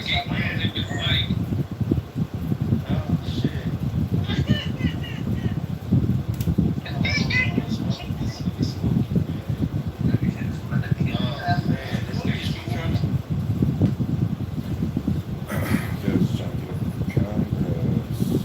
Just trying to get up Congress.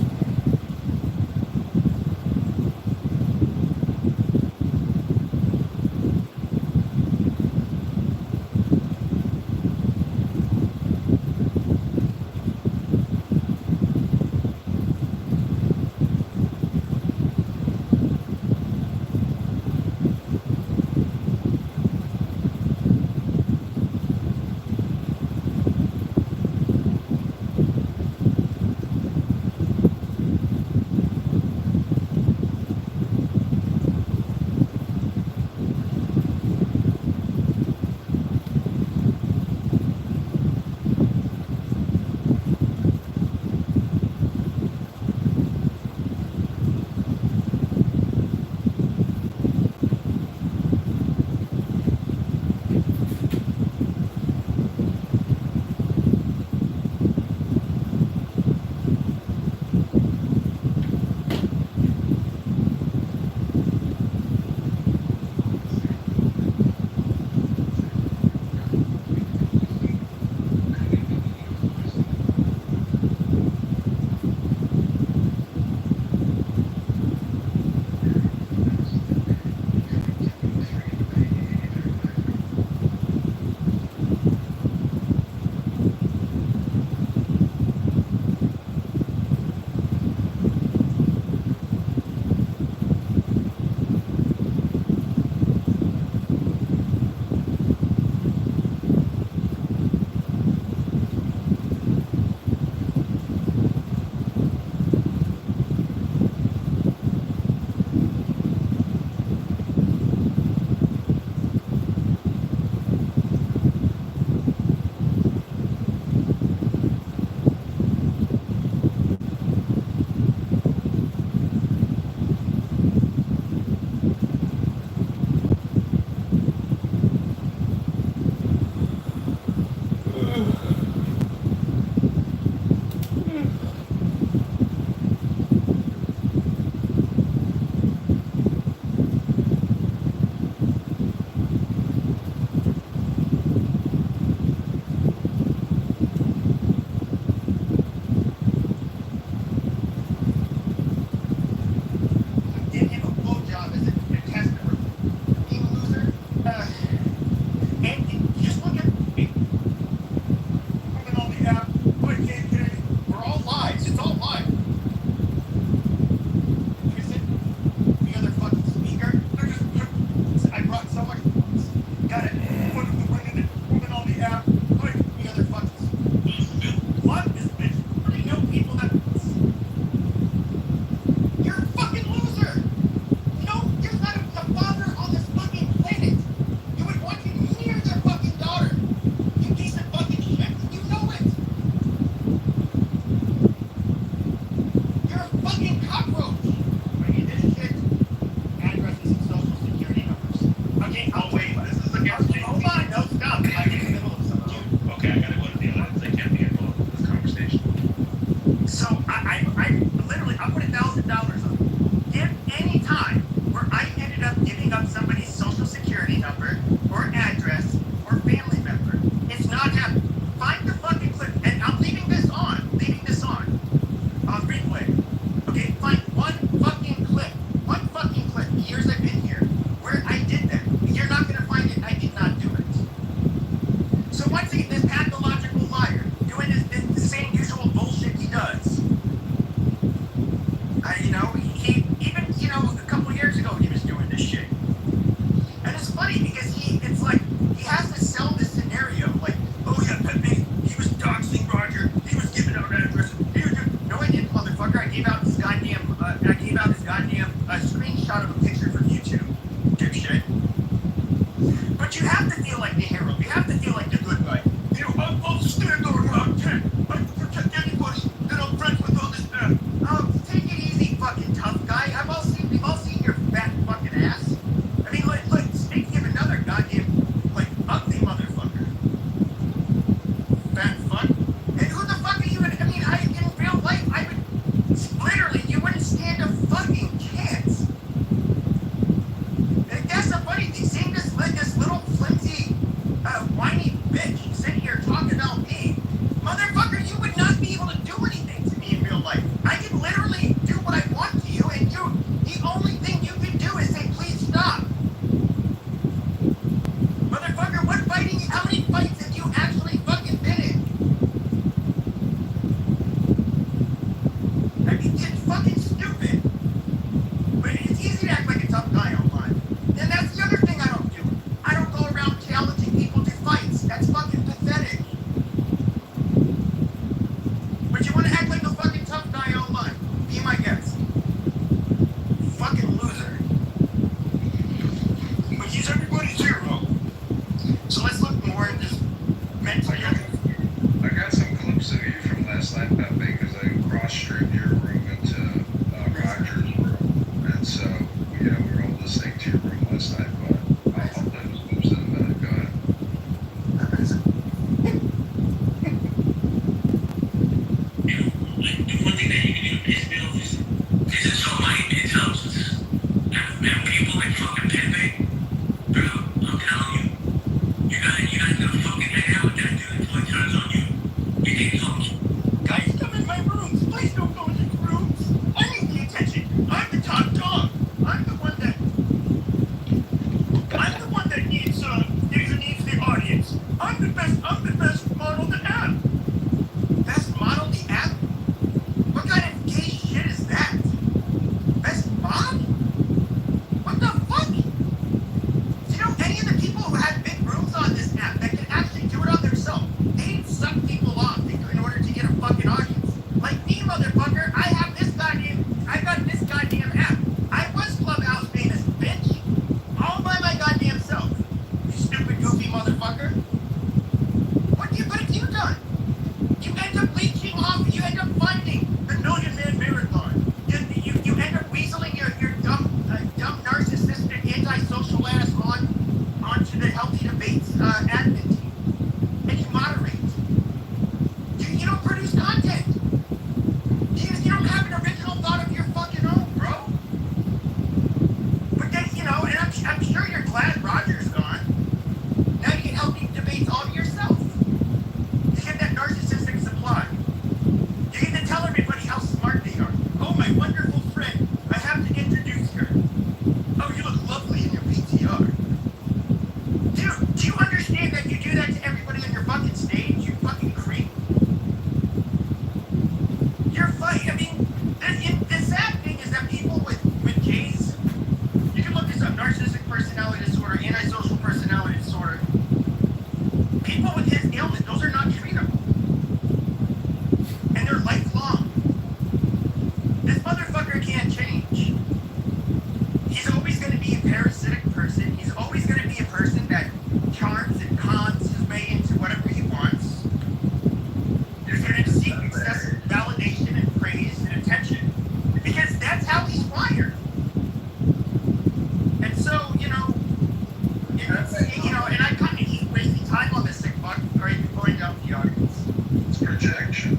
rejection.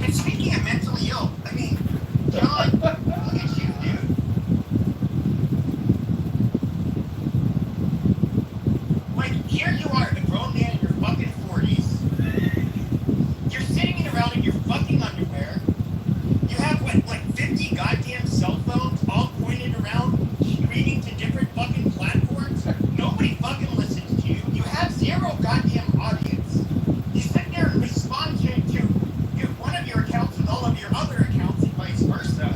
And speaking of mentally ill, I mean, John, look at you, dude. Like, here you are, a grown man in your fucking 40s. You're sitting around in your fucking underwear. You have, what, like 50 goddamn cell phones all pointed around, screaming to different fucking platforms. Nobody fucking listens to you. You have zero goddamn audience. You sit there and respond to one of your accounts with all of your other accounts and vice versa.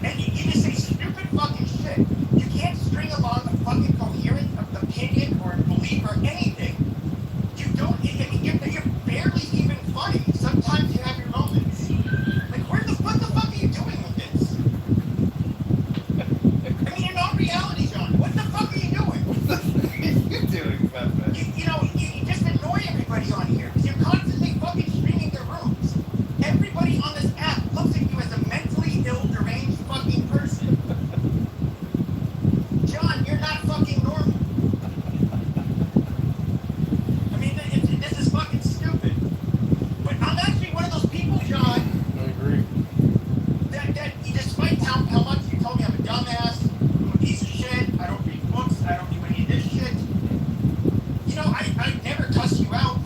And you just say stupid fucking shit. You can't string along a fucking coherent opinion or belief or anything. You don't, I mean, you're barely even funny. Sometimes you have your moments. Like, what the fuck are you doing with this? I mean, in all reality, John, what the fuck are you doing? What the fuck are you doing, Batman? You just annoy everybody on here because you're constantly fucking streaming their rooms. Everybody on this app looks at you as a mentally ill, deranged fucking person. John, you're not fucking normal. I mean, this is fucking stupid. But I'm actually one of those people, John, I agree. that despite how much you told me I'm a dumbass, I'm a piece of shit, I don't read books, I don't do any of this shit, I never cuss you out.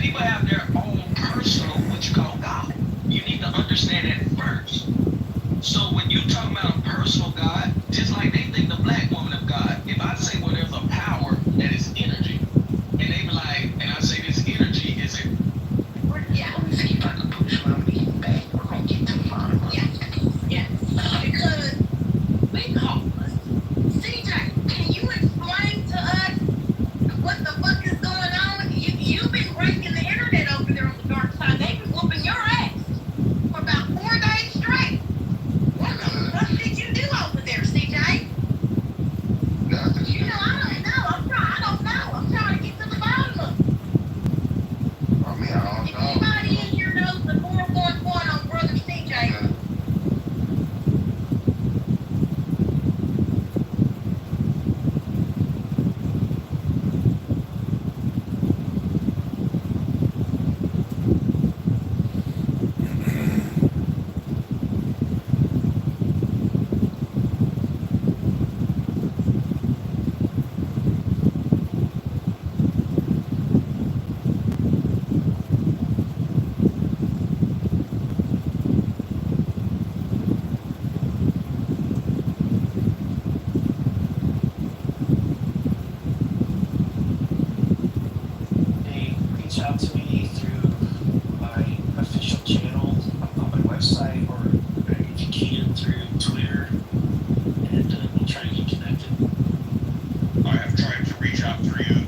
people have their own personal, what you call God. You need to understand that first. So when you talk about a personal God, just like they think the black woman of God, if I say, well, there's a power that is energy, and they be like, and I say this energy is a Yeah. See if I can push my meat back. We're gonna get to the bottom of it. Yeah. Because we homeless. CJ, can you explain to us what the fuck is going on? You've been breaking the internet over there on the dark side. They've been whooping your ass for about 4 days straight. What the fuck did you do over there, CJ? Nothing. You know, I don't know. I don't know. I'm trying to get to the bottom of it. I mean, I don't If know. anybody in here knows the 411 on Brother CJ, They reach out to me through my official channel on my website, or if you can through Twitter, and we'll try to get connected. I have tried to reach out through you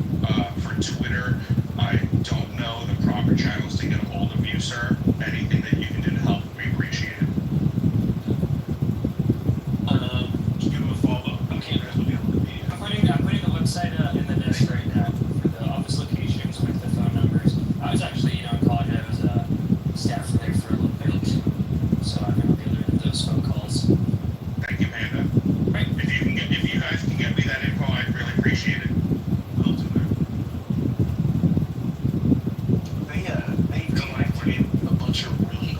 for Twitter. I don't know the proper channels to get a hold of you, sir. Anything that you can do to help would be appreciated. Give them a follow. Okay, guys, we'll be able to be. I'm putting the website in the desk right now for the office locations with the phone numbers. I was actually, in college, I was staff there for a little bit, so I'm gonna be able to get those phone calls. Thank you, Panda. Right. If you guys can get me that info, I'd really appreciate it. Will do that. They collect a bunch of really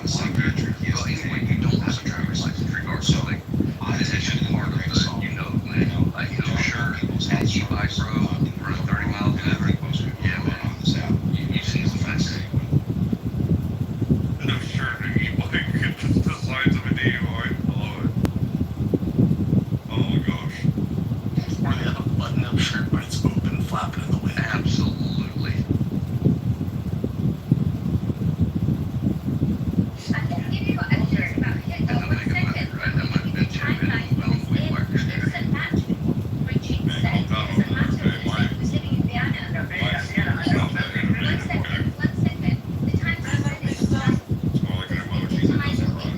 some veteran, he Well, is anyway, you don't have a driver's license regardless. So, Like, I it's take just it part of grain of the, salt. you know, man, like, you know, sure, at e-bike, bro, run 30 miles an hour. Yeah, man. On this app. You see some facts. No shirt, an e-bike, just the signs of an DUI. I love it. Oh my gosh. Or they have a button-up shirt, but it's open, flapping in the wind. Absolutely. I can give you a shirt about it. And I'm making money, right? That might have been 10 minutes. Well, we work. Doesn't match what Richie said. Doesn't match what he said. He was living in Vienna. One second. The time he said it was just It's more like an emoji that doesn't run.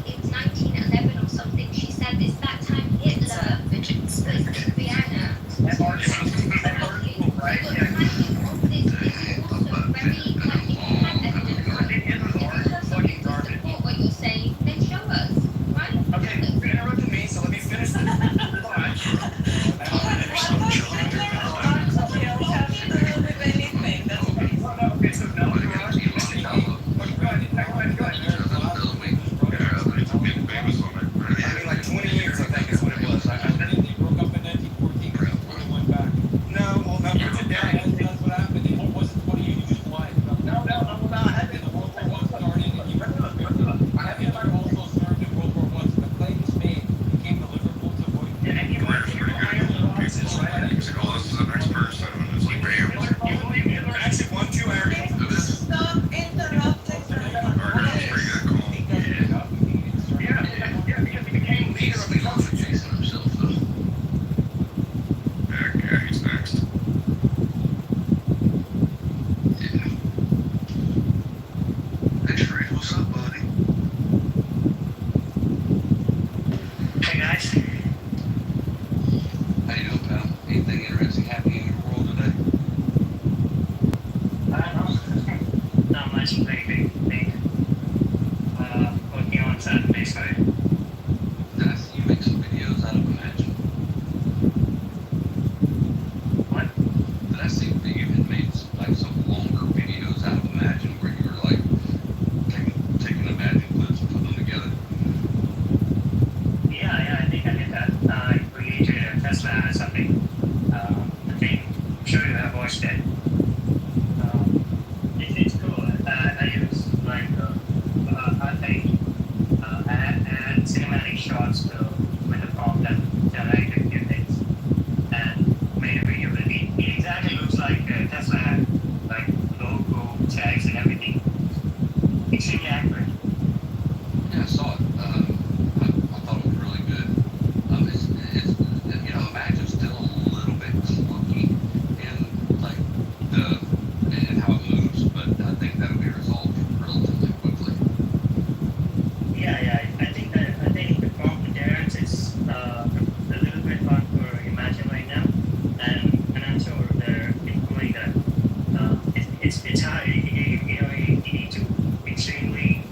it was 1911 or something. She said it's that time Hitler was in Vienna. That article, right? This is also very, like, if you have evidence of it, if you have something to support what you're saying, then show us, right? Okay, you interrupted me, so let me finish this. Okay, so now you're on. It's a big famous woman. I mean, like 20 years, I think is what it was. They broke up in 1914. They went back. No, well, no, put it down. That's what happened. It wasn't 20 years. You just lied. No, I The World War I started, and Hitler also served in World War I. So the claim was made. He came to Liverpool to avoid. This is the next person. It's like, bam. Hitler actually won 2 areas. Stop interrupting her. Yeah, because he became leader of the country. Jason himself, though. Yeah, he's next. Yeah. Hey, Fred, what's up, buddy? Hey guys, How you doing, pal? Anything interesting happening in your world today? not much very big thing. Working on Saturday, sorry. Did I see you make some videos out of Imagine? What? Did I see that you had made like some longer videos out of Imagine where you were like taking Imagine clips and putting them together? Yeah, I think I did that. I created a Tesla or something. I think, I'm sure you have watched it. It's cool. I use like, I think, add cinematic shots to with the prompt that I could give things. And made a video with it. It exactly looks like Tesla had like logo, tags and everything. Extremely accurate. Yeah, I saw it. I thought it was really good. It's you know, Imagine's still a little bit clunky in like and how it moves, but I think that'll be resolved relatively quickly. Yeah, I think the prompt there is a little bit hard for Imagine right now, and I'm sure they're improving that. It's hard. You know, you need to extremely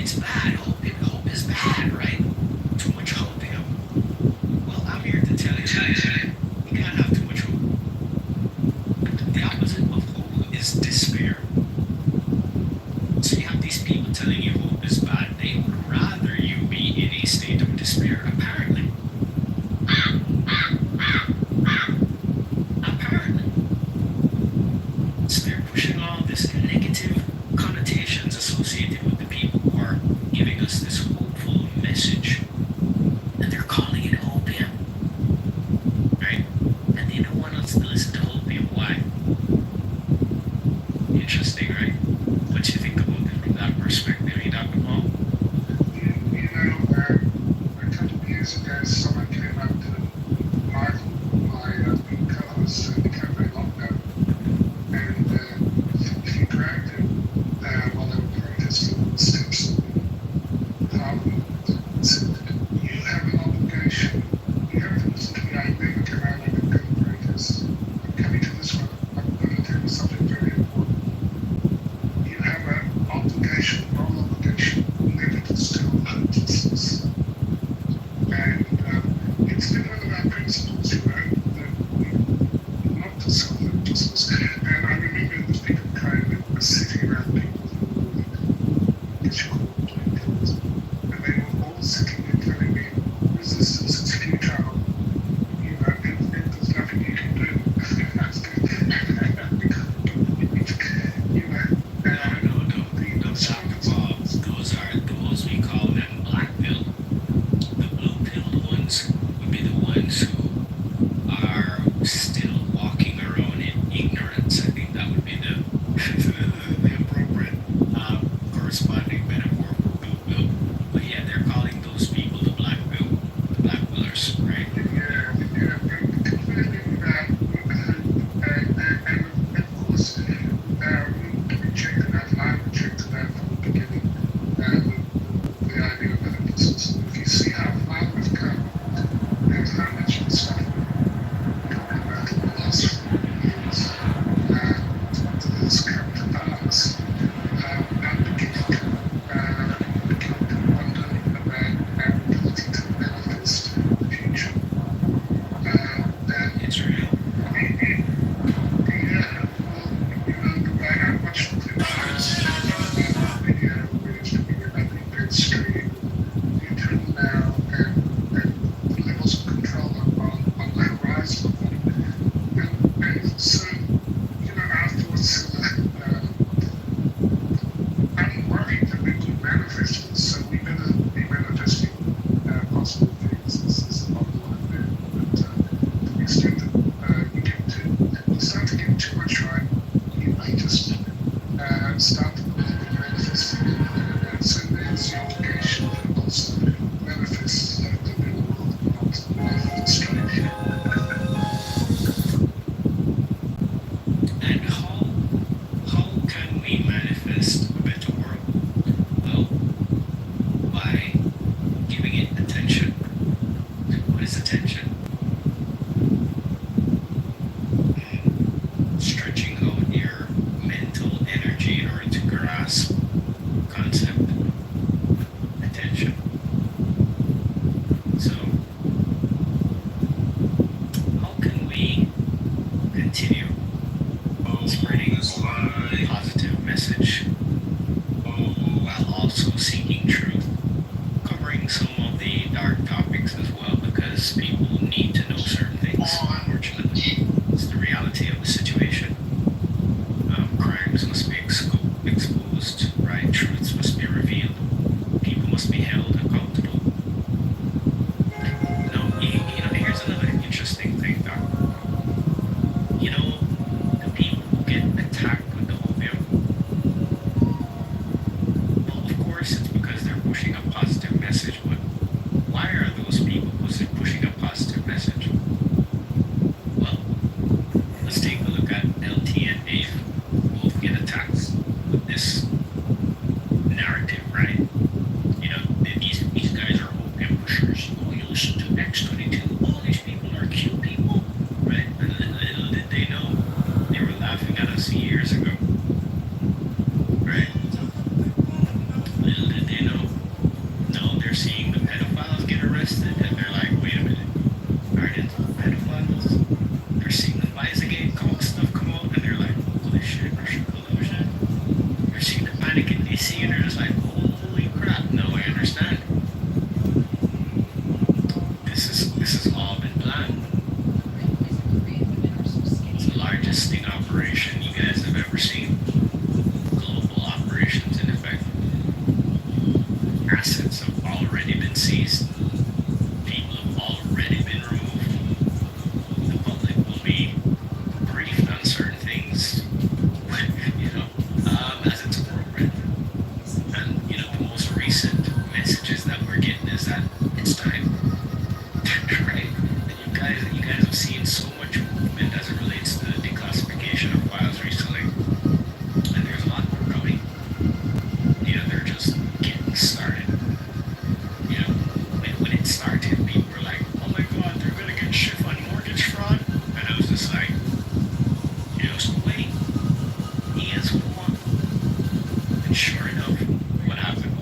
it's bad. Hope is bad, right? Too much opium. Well, I'm here to tell you, you can't have too much hope. The opposite of hope is despair. So you have these people telling you hope is bad. They would rather you be in a state of despair, apparently. Apparently. So they're pushing all this negative connotations associated with the people who are giving us this hopeful message. And they're calling it opium. Right? And they don't want us to listen to opium. Why? Interesting, right? What do you think about it from that perspective, Dr. Paul? A couple of years ago, someone came up to my co-host in the cafe lockdown, and he grabbed him while they were protesting on the steps of Parliament and said, "You have an obligation. You have to listen to me. I never come out and go to protest. I'm coming to this one. I'm going to tell you something very important. You have an obligation, moral obligation, never to instill hopelessness." And it's been one of our principles, that we not to sell hopelessness. And I remember the people came and were sitting around people who were what you call blue pills, and they were all sitting there telling me, resistance is futile. There's nothing you can do. Those we call them black pill. The blue pilled ones would be the ones who are still walking around in ignorance. I think that would be the appropriate corresponding metaphor for blue pill. But yeah, they're calling those people the black pillars, right? Completely and of course, we rejected that, and I rejected that from the beginning. The idea of hopelessness. If you see how far we've come, and how much of the stuff we're talking about in the last 4 years has come to pass, I'm beginning to wonder about our ability to manifest the future. It's real. Yeah, well, the way I watched the video where it's doing an open stream, you turn now and the levels of control on the horizon. And so, afterwards, I'm worried that we could manifest this, so we better be manifesting possible things. This is the bottom line there. But to the extent that you start to get too much right, you may just start to believe in manifesting. And so there's the obligation to also manifest the real world, not the strange. And how can we manifest a better world? Well, by giving it attention. What is attention? Stretching out your mental energy in order to grasp concept. Attention. So, how can we continue spreading a positive message while also seeking truth, covering some of the dark topics as well, because people need to know certain things, unfortunately. It's the reality of the situation. Crimes must be exposed, right? Truths must be revealed. People must be held accountable. Now, here's another interesting thing, Doc. The people who get attacked with the opium, well, of course, it's because they're pushing a positive message, but why are those people pushing a positive message? Well, let's take a look at LT and Dave, who both get attacked with this narrative, right? These guys are opium pushers. Oh, you listen to X22. Oh, these people are cute people, right? And little did they know, they were laughing at us years ago, right? Little did they know assets have already been seized. People have already been removed. The public will be briefed on certain things, as it's appropriate. And, the most recent messages that we're getting is that it's time, right? And you guys have seen so much movement as it relates to the declassification of files recently. And there's a lot more coming. They're just getting started. When it started, people were like, oh my god, they're gonna get shit on mortgage fraud. And I was just like, so wait, is one. And sure enough, what happened?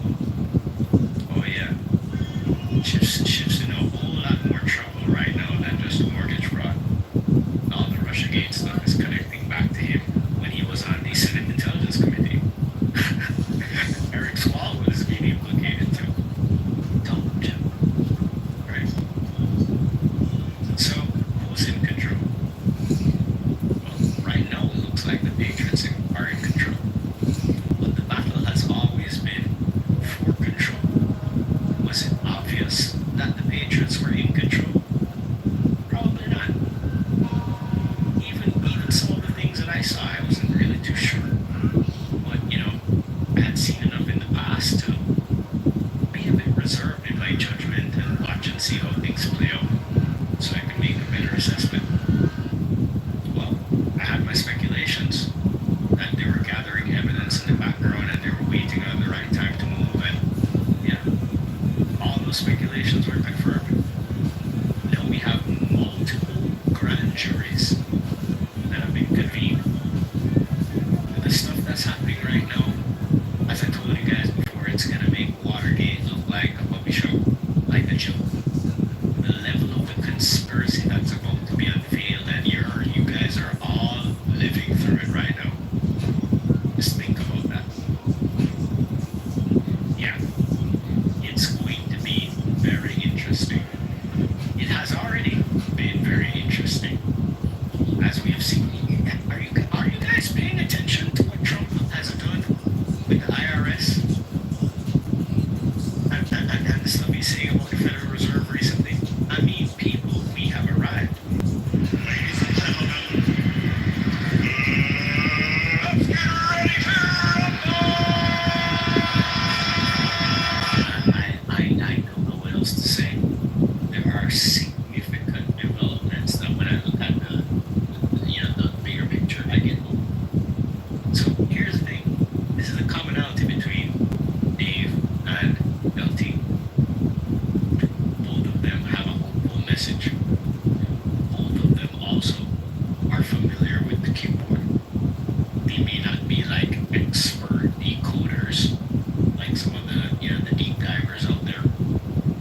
Oh yeah, shifts in a whole lot more trouble right now than just mortgage fraud. All the Russiagate stuff is connecting back to him when he was on the Senate Intelligence Committee. Eric Swalwell was being implicated too. Told you. Right? So, who's in control? Well, right now it looks like the Patriots are in control. But the battle has always been for control. Was it obvious that the Patriots were in control? Probably not. Even some of the things that I saw, I wasn't really too sure. But, I had seen enough in the past to be a bit reserved in my judgment and watch and see how things play out so I can make a better assessment. Well, I had my speculations that they were gathering evidence in the background and they were waiting on the right time to move, and all those speculations were confirmed. Now we have multiple grand juries that have been convened. The stuff that's happening right now, as I told you guys before, it's gonna make Watergate look like a puppy show, like a joke. The level of the conspiracy that's about to be unveiled, and you guys are all living through it right now. Just think about that. Yeah, it's going to be very interesting. It has already been very interesting, as we have seen. Are you guys paying attention to what Trump has done with the IRS and the stuff he's saying about the Federal Reserve recently? I mean, people, we have arrived. Ladies and gentlemen, let's get ready to rumble! I don't know what else to say. There are significant developments that when I look at the bigger picture, I get hope. So here's the thing. This is a commonality between Dave and LT. Both of them have a hopeful message. Both of them also are familiar with the keyboard. They may not be like expert decoders like some of the deep divers out there,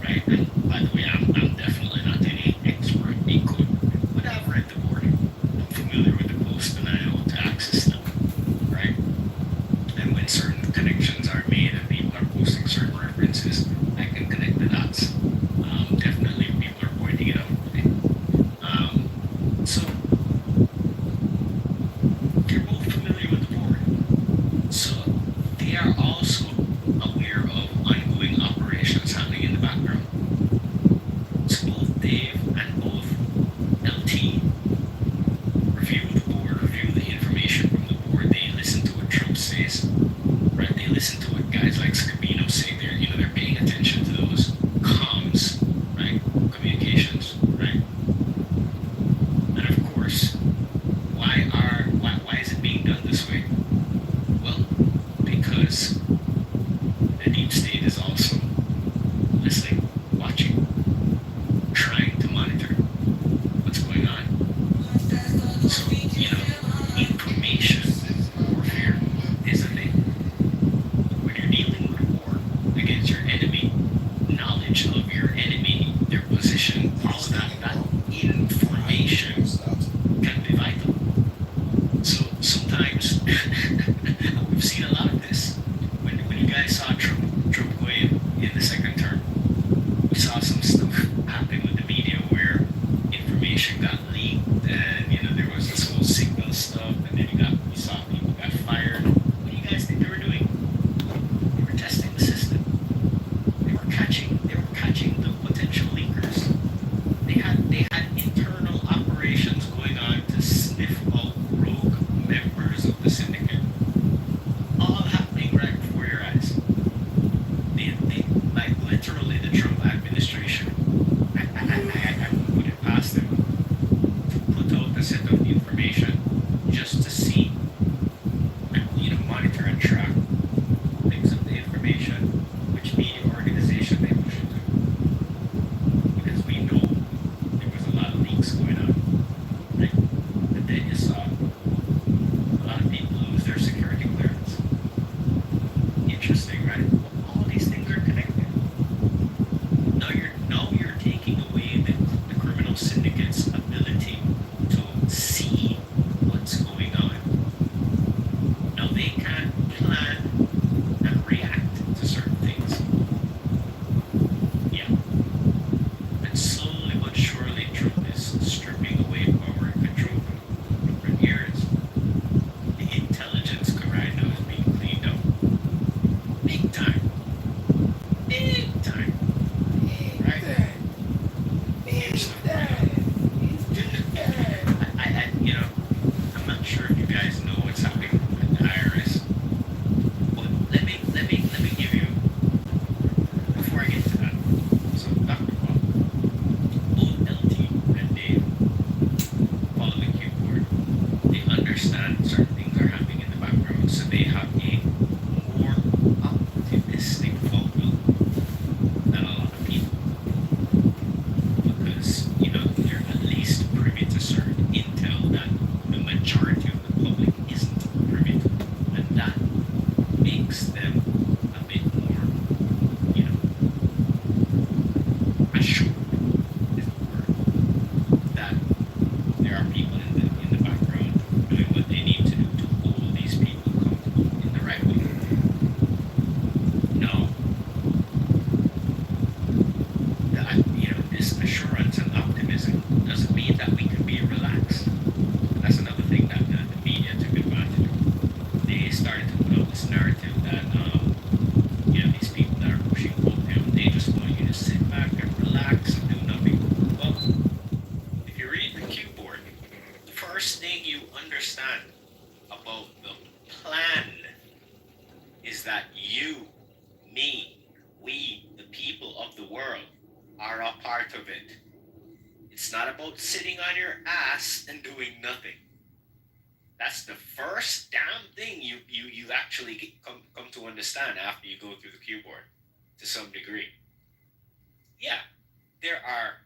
right? And by the way, I'm definitely not any expert decoder, but I've read the board. I'm familiar with the post and I know how to access them, right? And when certain connections are made and people are posting certain references, I can connect the dots. Definitely people are pointing it out. So they're both familiar with the board. So they are also aware of ongoing operations happening in the background. So both Dave and both LT review the board, review the information from the board. They listen to what Trump says, right? They listen to what guys like Scabino say. They're paying attention to those comms, right? Communications, right? And of course, why is it being done this way? Well, because the deep state is also listening, watching, trying to monitor what's going on. So, information warfare is a thing. When you're dealing with war against your enemy, knowledge of your enemy, their position, all of that information can be vital. So sometimes we've seen a lot of this. When you guys saw Trump go in the second term, we saw some stuff happen with the media where information got leaked, and there was this whole signal stuff, and then you saw people got fired. What do you guys think they were doing? They were testing the system. They catching the potential leakers. They had internal operations going on to sniff out rogue members of the syndicate. All happening right before your eyes. They like literally the Trump administration. I put it past them to put out a set of information just to see, monitor and track things of the information, which media organization they push it to. Because we know there was a lot of leaks going on. Right? And then you saw a lot of people lose their security clearance. Interesting, right? All these things are connected. Now you're taking away the criminal syndicate's ability to see what's going on. Now they can't plan and react to certain things. Yeah. And slowly but surely Trump is stripping away power and control from different areas. The intelligence right now is being cleaned up. Big time. Big time. Right? Here's the I'm not sure if you guys know what's happening at the IRS. But let me give you, before I get to that. So Dr. Bob, both LT and Dave follow the cue board. They understand certain things are happening in the background, so they have a more optimistic outlook than a lot of people. Because, they're at least privy to certain intel that the majority of the public isn't privy to. And that makes them a bit more, assured is the word, that there are people in the background doing what they need to do to hold these people accountable in the right way. No. This assurance and optimism doesn't mean that we can be relaxed. That's another thing that the media took advantage of. They started to put out this narrative that, these people that are pushing opium, they just want you to sit back and relax and do nothing. Well, if you read the cue board, the first thing you understand about the plan is that you, me, we, the people of the world, are a part of it. It's not about sitting on your ass and doing nothing. That's the first damn thing you actually come to understand after you go through the cue board to some degree. Yeah, there are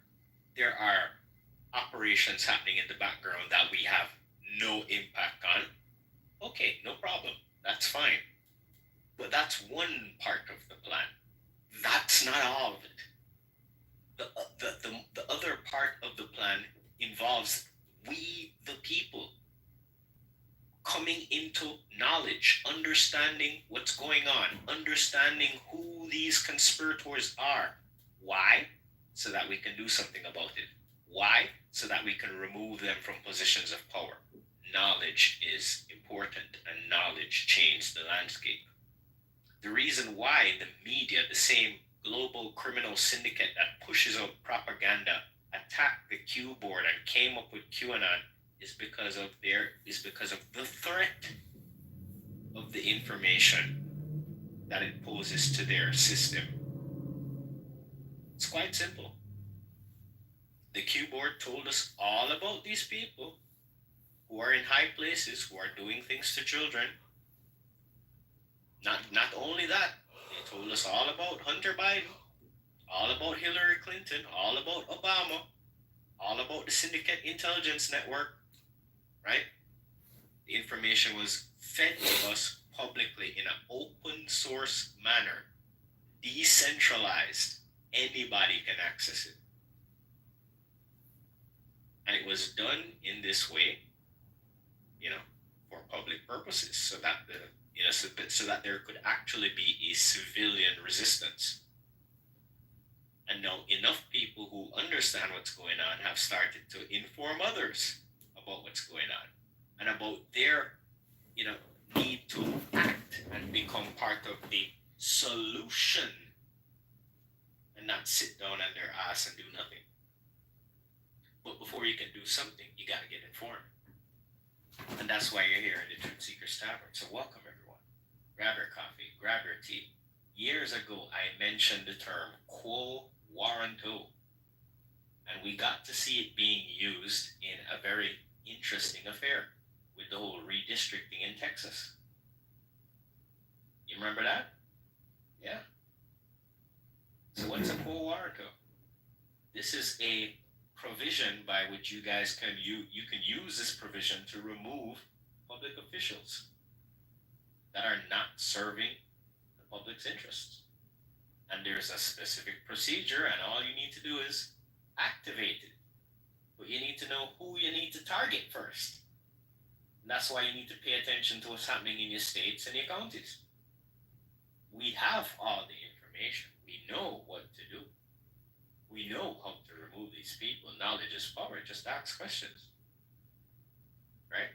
operations happening in the background that we have no impact on. Okay, no problem. That's fine. But that's one part of the plan. That's not all of it. The other part of the plan involves we, the people, coming into knowledge, understanding what's going on, understanding who these conspirators are. Why? So that we can do something about it. Why? So that we can remove them from positions of power. Knowledge is important, and knowledge changes the landscape. The reason why the media, the same global criminal syndicate that pushes out propaganda, attacked the Q board and came up with QAnon is because of the threat of the information that it poses to their system. It's quite simple. The Q board told us all about these people who are in high places, who are doing things to children. Not only that, they told us all about Hunter Biden, all about Hillary Clinton, all about Obama, all about the syndicate intelligence network, right? The information was fed to us publicly in an open source manner, decentralized. Anybody can access it. And it was done in this way, for public purposes, so that so that there could actually be a civilian resistance. And now enough people who understand what's going on have started to inform others about what's going on and about their, need to act and become part of the solution can't sit down on their ass and do nothing. But before you can do something, you got to get informed. And that's why you're here in the Truth Seekers Tavern. So welcome, everyone. Grab your coffee, grab your tea. Years ago, I mentioned the term quo warranto. And we got to see it being used in a very interesting affair with the whole redistricting in Texas. You remember that? Yeah. So what's a quo warranto? This is a provision by which you guys can you can use this provision to remove public officials that are not serving the public's interests. And there's a specific procedure, and all you need to do is activate it. But you need to know who you need to target first. And that's why you need to pay attention to what's happening in your states and your counties. We have all the information. We know what to do. We know how to remove these people. Knowledge is power. Just ask questions. Right?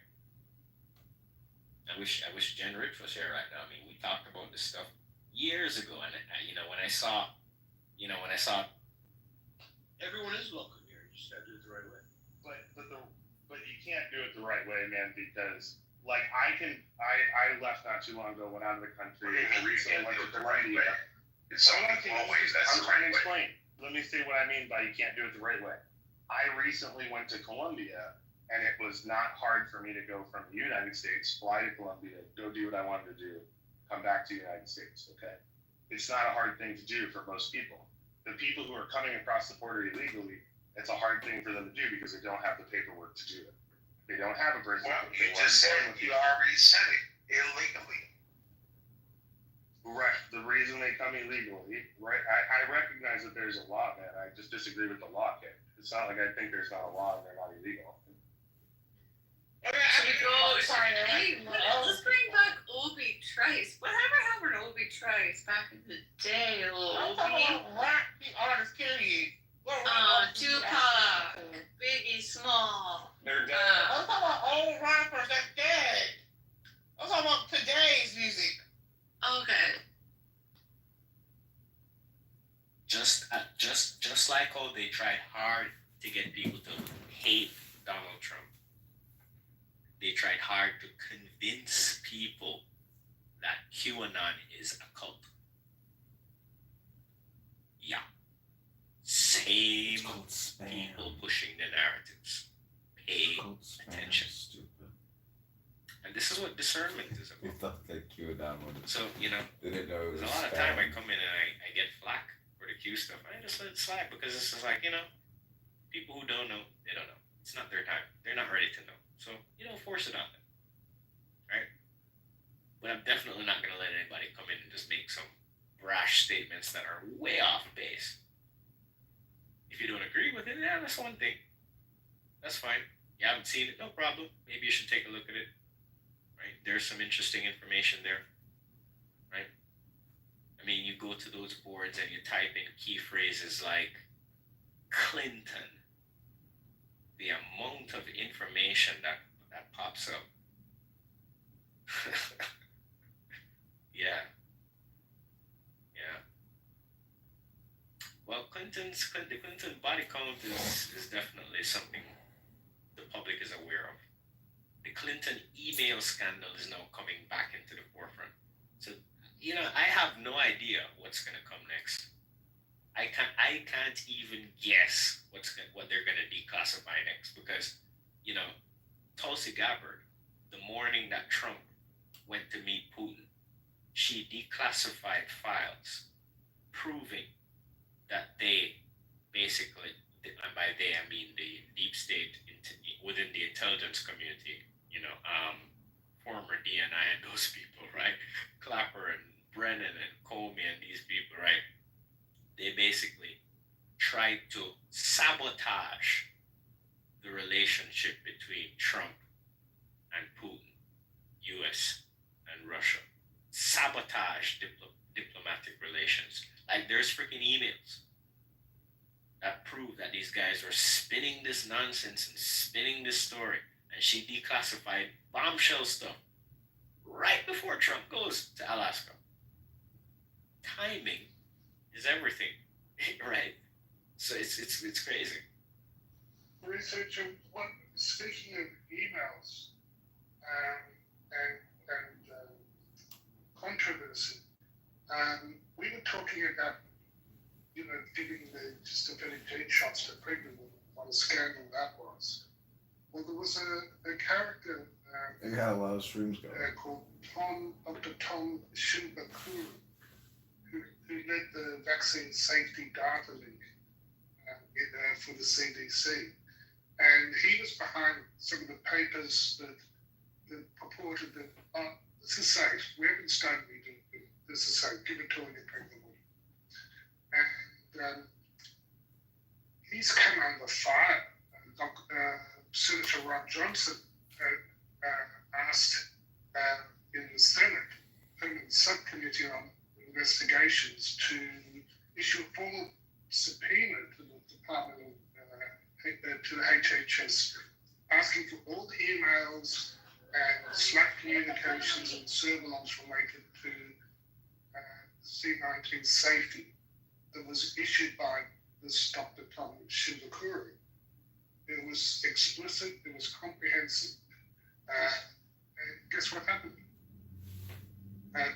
I wish Jen Rich was here right now. I mean, we talked about this stuff years ago, and when I saw Everyone is welcome here. You just gotta do it the right way. But you can't do it the right way, man, because like I left not too long ago, went out of the country, and recently went to Colombia. It's so many ways. That's I'm trying to explain. Let me say what I mean by you can't do it the right way. I recently went to Colombia, and it was not hard for me to go from the United States, fly to Colombia, go do what I wanted to do, come back to the United States, okay? It's not a hard thing to do for most people. The people who are coming across the border illegally, it's a hard thing for them to do because they don't have the paperwork to do it. They don't have a birth certificate. You just said you already said it illegally. Right. The reason they come illegally, right? I recognize that there's a law, man. I just disagree with the law, kid. It's not like I think there's not a law and they're not illegal. Let's bring back Obi Trice. Whatever happened to Obi Trice back in the day, little Obi? Tupac, Biggie Small. They're dead. I'm talking about old rappers that's dead. I'm talking about today's music. Okay. Just like how they tried hard to get people to hate Donald Trump. They tried hard to convince people that QAnon is a cult. Yeah. Same people pushing the narratives. Pay attention. And this is what discernment is We about. thought that QAnon would. So, They didn't know it was there's a lot of time I spam. come in and I get flack for the Q stuff. I just let it slide because it's just like, people who don't know, they don't know. It's not their time. They're not ready to know. So you don't force it on them. Right? But I'm definitely not going to let anybody come in and just make some brash statements that are way off base. If you don't agree with it, yeah, that's one thing. That's fine. You haven't seen it, no problem. Maybe you should take a look at it. Right? There's some interesting information there. Right? I mean, you go to those boards and you type in key phrases like Clinton. The amount of information that pops up. Yeah. Well, the Clinton body count is definitely something the public is aware of. The Clinton email scandal is now coming back into the forefront. So, I have no idea what's going to come next. I can't even guess what they're going to declassify next because, Tulsi Gabbard, the morning that Trump went to meet Putin, she declassified files proving that they basically, and by they I mean the deep state within the intelligence community, former DNI and those people, right? Clapper and Brennan and Comey and these people, right? They basically tried to sabotage the relationship between Trump and Putin, US and Russia. Sabotage diplomatic relations. Like there's freaking emails that prove that these guys were spinning this nonsense and spinning this story. And she declassified bombshell stuff right before Trump goes to Alaska. Timing is everything, right? So it's crazy. Researcher, speaking of emails and controversy, we were talking about, giving the just a very dead shots to pregnant women. What a scandal that was. Well, there was a character They got a lot of streams going. called Dr. Tom Shimbakuru, who led the Vaccine Safety Data League for the CDC. And he was behind some of the papers that purported that this is safe. We haven't studied it. This is safe. Give it to any pregnant woman. And he's come under fire. Senator Ron Johnson asked in the Senate, Permanent Subcommittee on Investigations, to issue a formal subpoena to the Department of, to the HHS, asking for all the emails and Slack communications and surveillance related to C-19 safety that was issued by this Dr. Tom Shimbakuru. It was explicit, it was comprehensive. And guess what happened?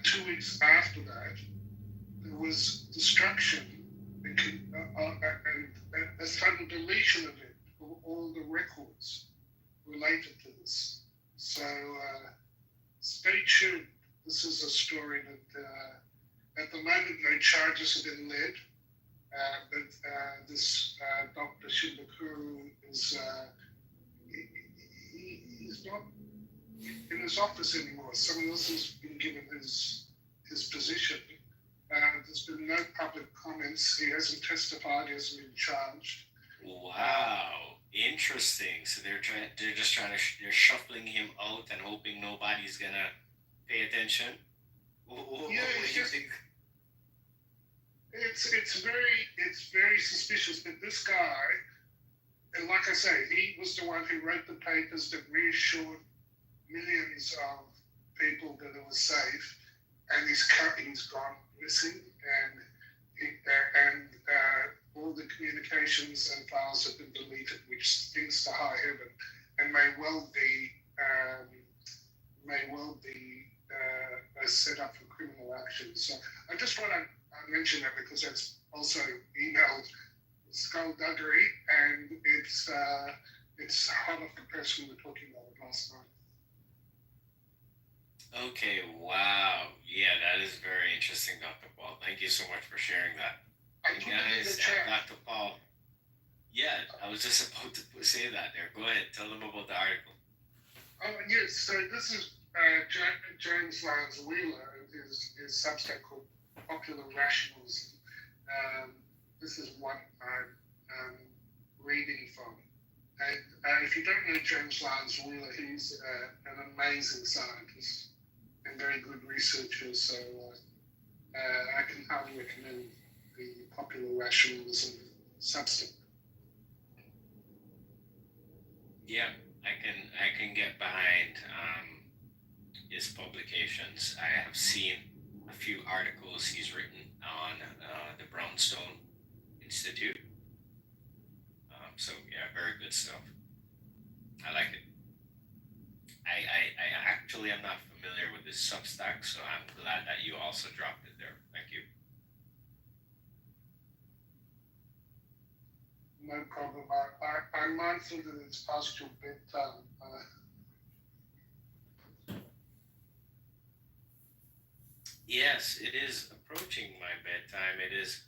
2 weeks after that, there was destruction and a sudden deletion of it, of all the records related to this. So stay tuned. This is a story that at the moment no charges have been led. But this Dr. Shimbakuru is he's not in his office anymore. Someone else has been given his position. There's been no public comments. He hasn't testified. He hasn't been charged. Wow, interesting. So they're shuffling him out and hoping nobody's gonna pay attention. What do you think? It's very suspicious. But this guy, and like I say, he was the one who wrote the papers that reassured millions of people that it was safe, and he's gone missing, and all the communications and files have been deleted, which stinks to high heaven, and may well be set up for criminal action. So I just want to mention that because that's also emailed skullduggery, and it's hot off the press. We were talking about it last night. Okay, wow. Yeah, that is very interesting, Dr. Paul. Thank you so much for sharing that. I Hey guys, Dr. Paul. Yeah, I was just about to say that there. Go ahead, tell them about the article. Oh, yes, so this is James Lyons Wheeler, his Substack called Popular Rationalism. This is what I'm reading from. And if you don't know James Lyons Wheeler, he's an amazing scientist and very good researcher. So I can highly recommend the Popular Rationalism Substack. Yeah, I can get behind his publications. I have seen a few articles he's written on the Brownstone Institute. So yeah, very good stuff. I like it. I actually am not familiar with this Substack, so I'm glad that you also dropped it there. Thank you. No problem. I'm mindful that it's past your bedtime. Yes, it is approaching my bedtime. It is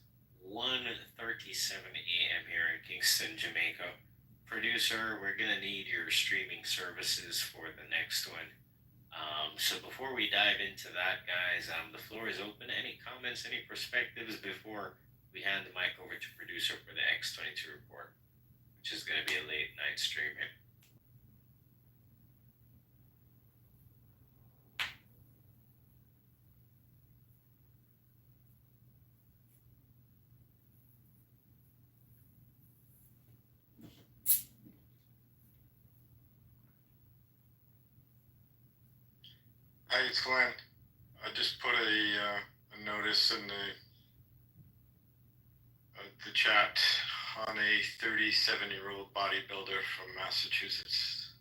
1:37 a.m. here in Kingston, Jamaica. Producer, we're gonna need your streaming services for the next one. So before we dive into that, guys, the floor is open. Any comments, any perspectives before we hand the mic over to producer for the X22 report, which is gonna be a late night stream here. Hi, it's Glenn. I just put a notice in the chat on a 37-year-old bodybuilder from Massachusetts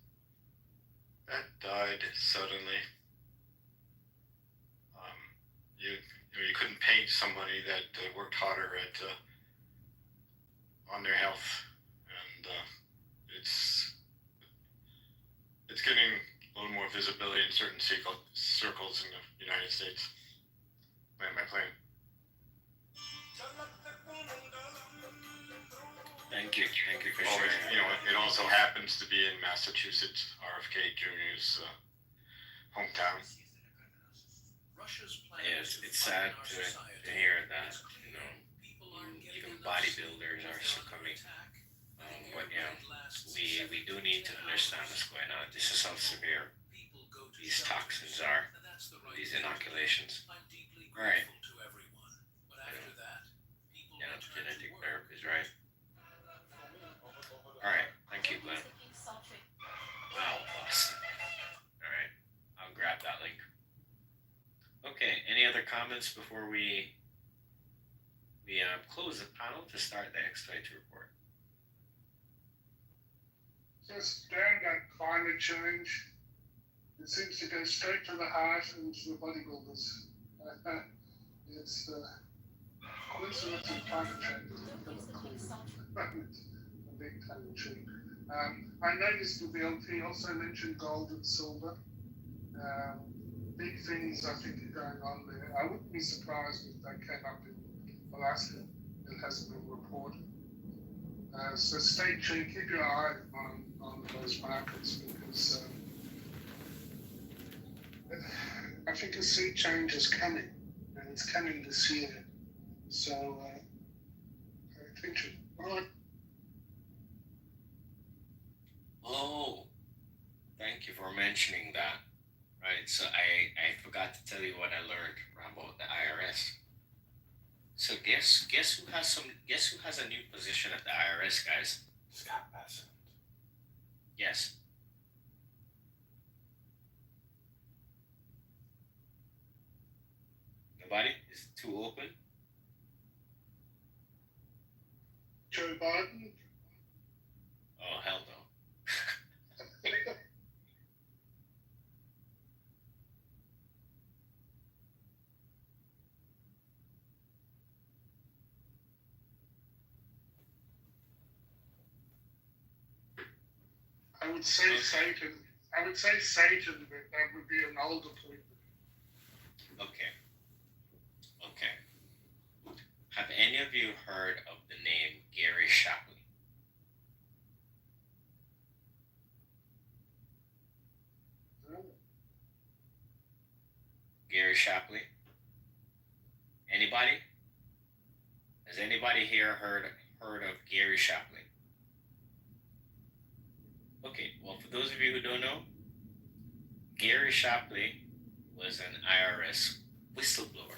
that died suddenly. You couldn't paint somebody that worked harder on their health, and it's getting a little more visibility in certain circles in the United States. Land my plane. Thank you for Oh, sharing. it also happens to be in Massachusetts, RFK Jr.'s hometown. Yes, it's sad to hear that, even bodybuilders are succumbing. But we do need to understand what's going on. This is how severe these toxins are, these inoculations. Right. Genetic therapies, right? Alright, thank you, Glenn. Wow, awesome. Alright, I'll grab that link. Okay, any other comments before we close the panel to start the X-22 report? Just down that climate change, it seems to go straight to the heart and to the bodybuilders. It's the coincidence of climate change. A big tongue tree. I noticed with the LP also mentioned gold and silver. Big things I think are going on there. I wouldn't be surprised if they came up in Alaska. It hasn't been reported. So stay tuned, keep your eye on those markets, because I think a sea change is coming, and it's coming this year. So pay attention. All right. Oh, thank you for mentioning that. Right, so I forgot to tell you what I learned about the IRS. So guess who has a new position at the IRS, guys? Scott Bassett. Yes. Nobody? Is it too open? Joe Biden. Oh, hell no. I would say Satan. I would say Satan, but that would be an old appointment. Okay. Have any of you heard of the name Gary Shapley? Gary Shapley? Anybody? Has anybody here heard of Gary Shapley? Okay, well, for those of you who don't know, Gary Shapley was an IRS whistleblower.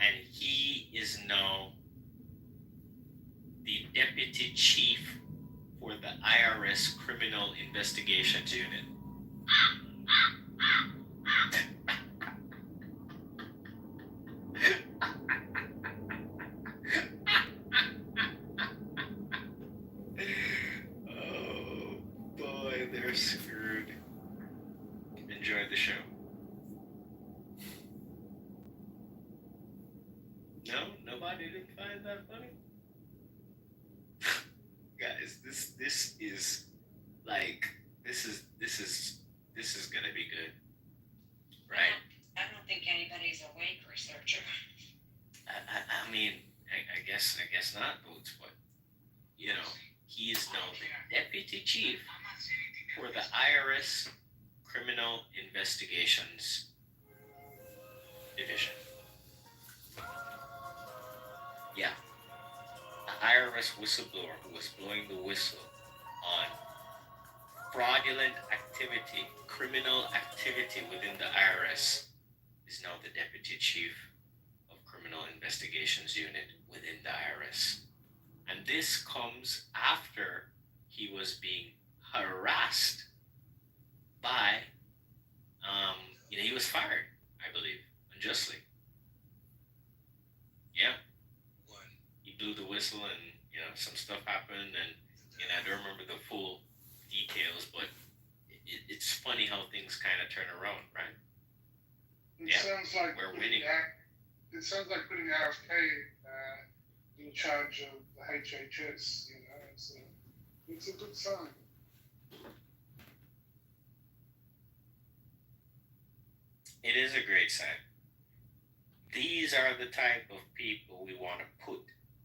And he is now the deputy chief for the IRS Criminal Investigations Unit. Oh boy, they're screwed. Enjoyed the show. No, nobody didn't find that funny. Guys, this is like this is gonna be good, right? I don't think anybody's a weight researcher. I mean, I guess not, Boots, but he is now the deputy chief for the IRS Criminal Investigations Division. Yeah. The IRS whistleblower who was blowing the whistle on fraudulent activity, criminal activity within the IRS is now the deputy chief of Criminal Investigations Unit within the IRS. And this comes after he was being harassed by, he was fired, I believe, unjustly. Yeah. blew the whistle, and some stuff happened, and I don't remember the full details, but it's funny how things kind of turn around, right? It Yeah, sounds like we're putting winning. It sounds like putting RFK in charge of the HHS. It's a good sign. It is a great sign. These are the type of people we want to put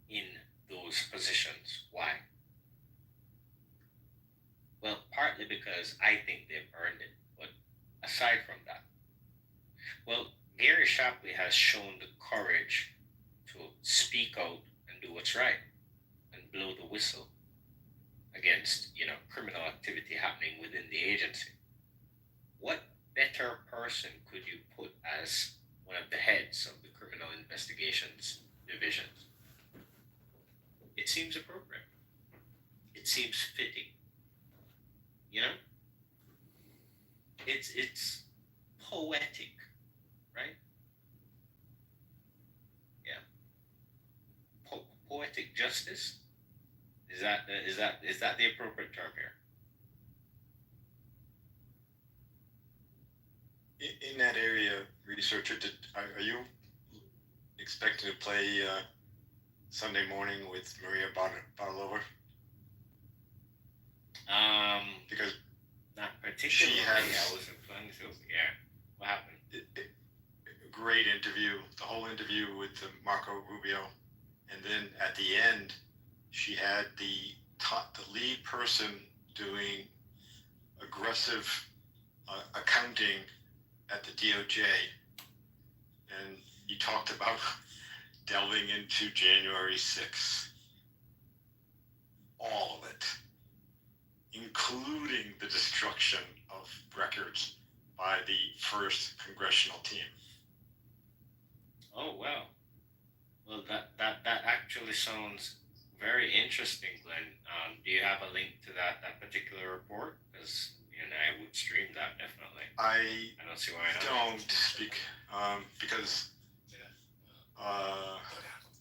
in those positions. Why? Well, partly because I think they've earned it. But aside from that, well, Gary Shapley has shown the courage to speak out and do what's right and blow the whistle against, criminal activity happening within the agency. What better person could you put as one of the heads of the criminal investigations divisions? It seems appropriate. It seems fitting. It's poetic, right? Yeah. Poetic justice. Is that the appropriate term here? In that area, researcher, are you expecting to play Sunday morning with Maria Barlova? Because not particularly. She has. I wasn't planning to. Yeah. What happened? Great interview. The whole interview with Marco Rubio, and then at the end, she had the lead person doing aggressive accounting at the DOJ, and you talked about delving into January 6th. All of it, including the destruction of records by the first congressional team. Oh, wow. Well, that actually sounds very interesting, Glenn. Do you have a link to that particular report? Because I would stream that definitely. I don't see why not. Don't speak because.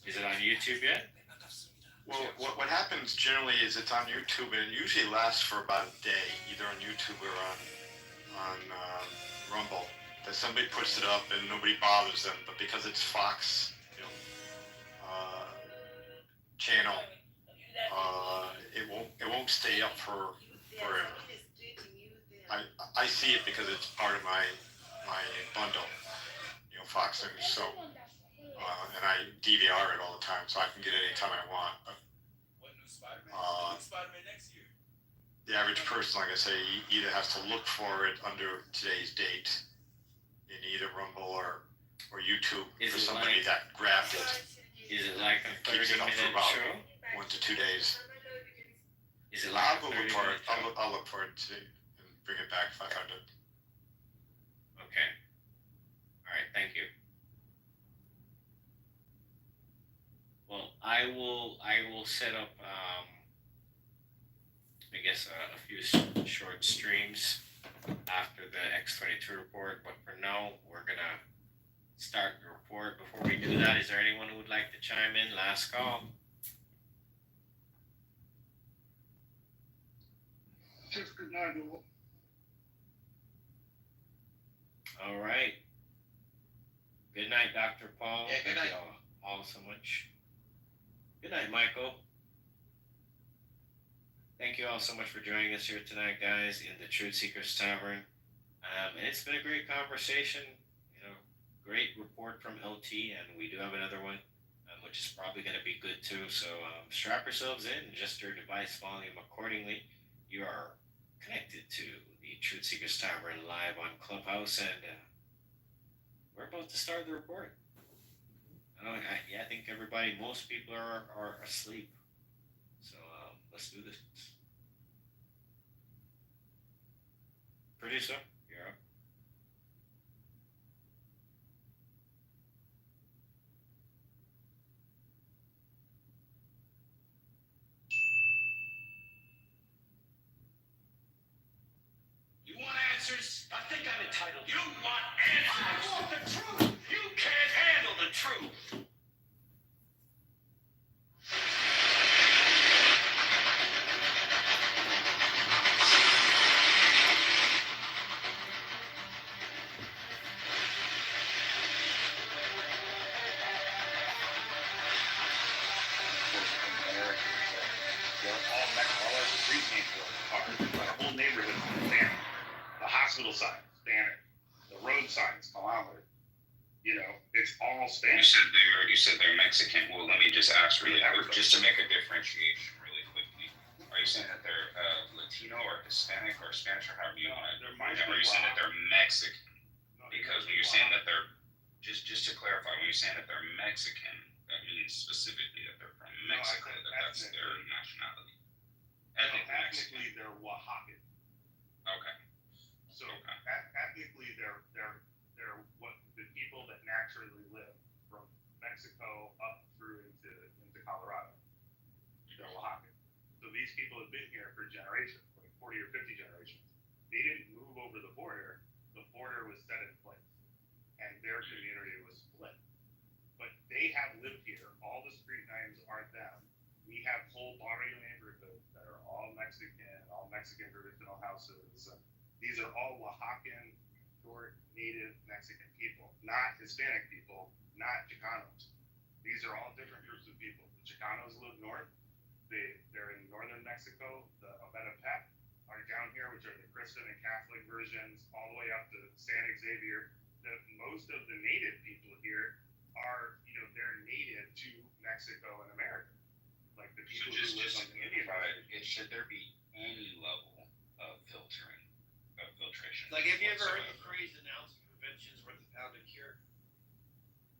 Is it on YouTube yet? Well, what happens generally is it's on YouTube, and it usually lasts for about a day, either on YouTube or on Rumble. That somebody puts it up and nobody bothers them, but because it's Fox, channel, it won't stay up for forever. I see it because it's part of my bundle, Fox News. So, and I DVR it all the time, so I can get it anytime I want. But, Spider-Man next year. the average person, like I say, either has to look for it under today's date in either Rumble or YouTube for somebody that grabbed it. Is it like a Keeps it up for 30-minute about show? 1 to 2 days. Is it like I'll a look for it. 30-minute show? I'll look for it and bring it back if I find it. Okay. All right. Thank you. Well, I will set up I guess a few short streams after the X-22 report, but for now we're gonna start the report. Before we do that, is there anyone who would like to chime in? Last call. Just good night, all. All right. Good night, Dr. Paul. Yeah, good Thank night. you all so much. Good night, Michael. Thank you all so much for joining us here tonight, guys, in the Truth Seekers Tavern. And it's been a great conversation. Great report from LT, and we do have another one, which is probably going to be good too. So strap yourselves in, adjust your device volume accordingly. You are connected to the Truth Seekers Tavern live on Clubhouse, and we're about to start the report. I think most people are asleep. So let's do this. Producer, you're up. You want answers? I think I'm entitled. You want answers? I want the truth. You can't handle the truth. the street names are. Like a whole neighborhood is Hispanic. The hospital sign, Hispanic. The road signs, Palomar. You know, it's all Spanish. You said they're Mexican. Well, let me just ask really quick, just to make a differentiation really quickly. Are you saying that they're Latino or Hispanic or Spanish or however you want to define it? Or are you saying that they're Mexican? Because when you're saying that they're just to clarify, when you're saying that they're Mexican, that means specifically that they're from Mexico, that's their nationality. Ethnically, they're Oaxacan. Okay. So ethnically, they're what the people that naturally live from Mexico up through into Colorado. They're Oaxacan. So these people have been here for generations, like 40 or 50 generations. They didn't move over the border. The border was set in place, and their community was split. But they have lived here. All the street names aren't them. We have whole barrio neighborhoods that are all Mexican traditional houses. And these are all Oaxacan, short, native Mexican people, not Hispanic people, not Chicanos. These are all different groups of people. The Chicanos live north. They're in northern Mexico. The Ometepec are down here, which are the Christian and Catholic versions, all the way up to San Xavier. Most of the native people here are, they're native to Mexico and America. Like the people who live on the Indian side. Should there be any level of filtration? Like, have you ever heard the phrase announced prevention's worth a pound of cure?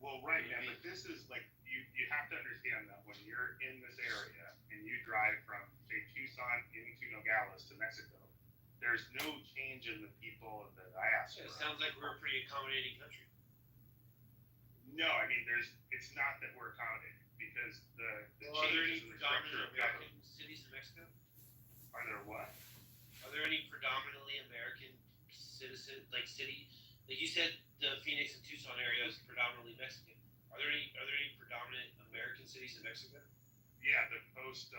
Well, right, man, but this is like, you have to understand that when you're in this area and you drive from, say, Tucson into Nogales to Mexico, there's no change in the people that I asked for. It sounds like we're a pretty accommodating country. No, I mean, it's not that we're accommodating, because the Are there any changes in the structure predominant of American government. cities in Mexico? Are there what? Are there any predominantly American citizen, like you said, the Phoenix and Tucson area is predominantly Mexican. Are there any predominant American cities in Mexico? Yeah, the coast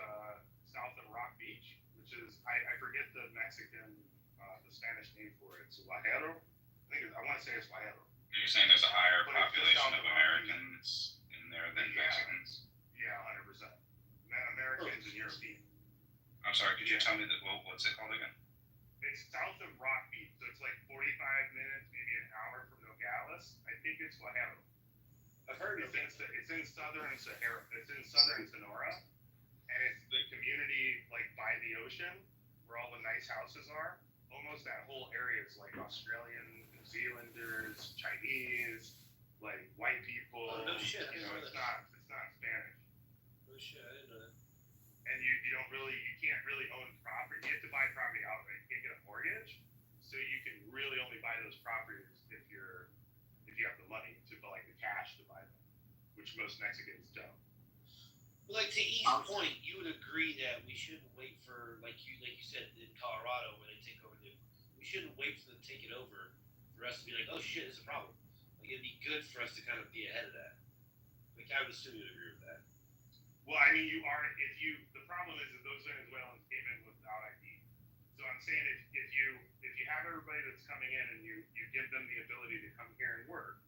south of Rock Beach, which is I forget the Mexican, the Spanish name for it. It's Guajero. I want to say it's Guajero. You're saying there's a higher But it's population south of of Americans in there than Mexicans? Yeah, 100%. Americans and Europeans. I'm sorry, could you tell me what's it called again? It's south of Rock Beach, so it's like 45 minutes, maybe an hour from Nogales. I think it's Guajero. I've heard of it. It's in southern Sahara. It's in southern Sonora, and it's the community like by the ocean where all the nice houses are. Almost that whole area is like Australian, New Zealanders, Chinese, like white people. Oh, no shit. It's not Spanish. No shit, I didn't know that. And you can't really own property. You have to buy property outright. You can't get a mortgage, so you can really only buy those properties if you have the money to buy, like the cash to buy them, which most Mexicans don't. But like to E's point, you would agree that we shouldn't wait for like you said in Colorado when they take over we shouldn't wait for them to take it over for us to be like, oh shit, it's a problem. Like it'd be good for us to kind of be ahead of that. Like I would assume you'd agree with that. Well, I mean, the problem is that those Venezuelans came in without ID. So I'm saying if you have everybody that's coming in and you give them the ability to come here and work,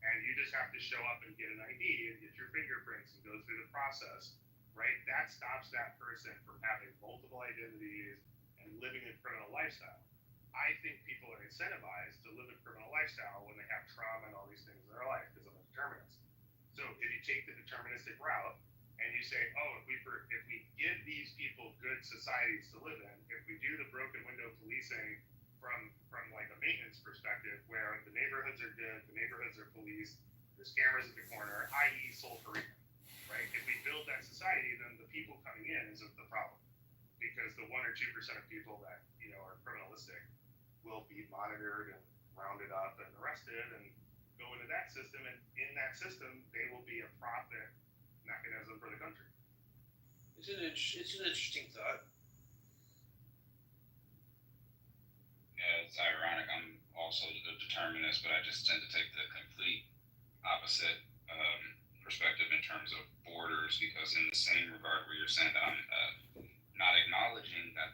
and you just have to show up and get an ID and get your fingerprints and go through the process, right? That stops that person from having multiple identities and living a criminal lifestyle. I think people are incentivized to live a criminal lifestyle when they have trauma and all these things in their life because I'm a determinist. So if you take the deterministic route, and you say, oh, if we give these people good societies to live in, if we do the broken window policing from like a maintenance perspective, where the neighborhoods are good, the neighborhoods are policed, there's cameras at the corner, i.e. Sulphurina, right? If we build that society, then the people coming in isn't the problem, because the 1 or 2% of people that are criminalistic will be monitored and rounded up and arrested and go into that system, and in that system they will be a profit mechanism for the country. It's an interesting thought. Yeah, it's ironic. I'm also a determinist, but I just tend to take the complete opposite perspective in terms of borders, because in the same regard where you're saying that I'm not acknowledging that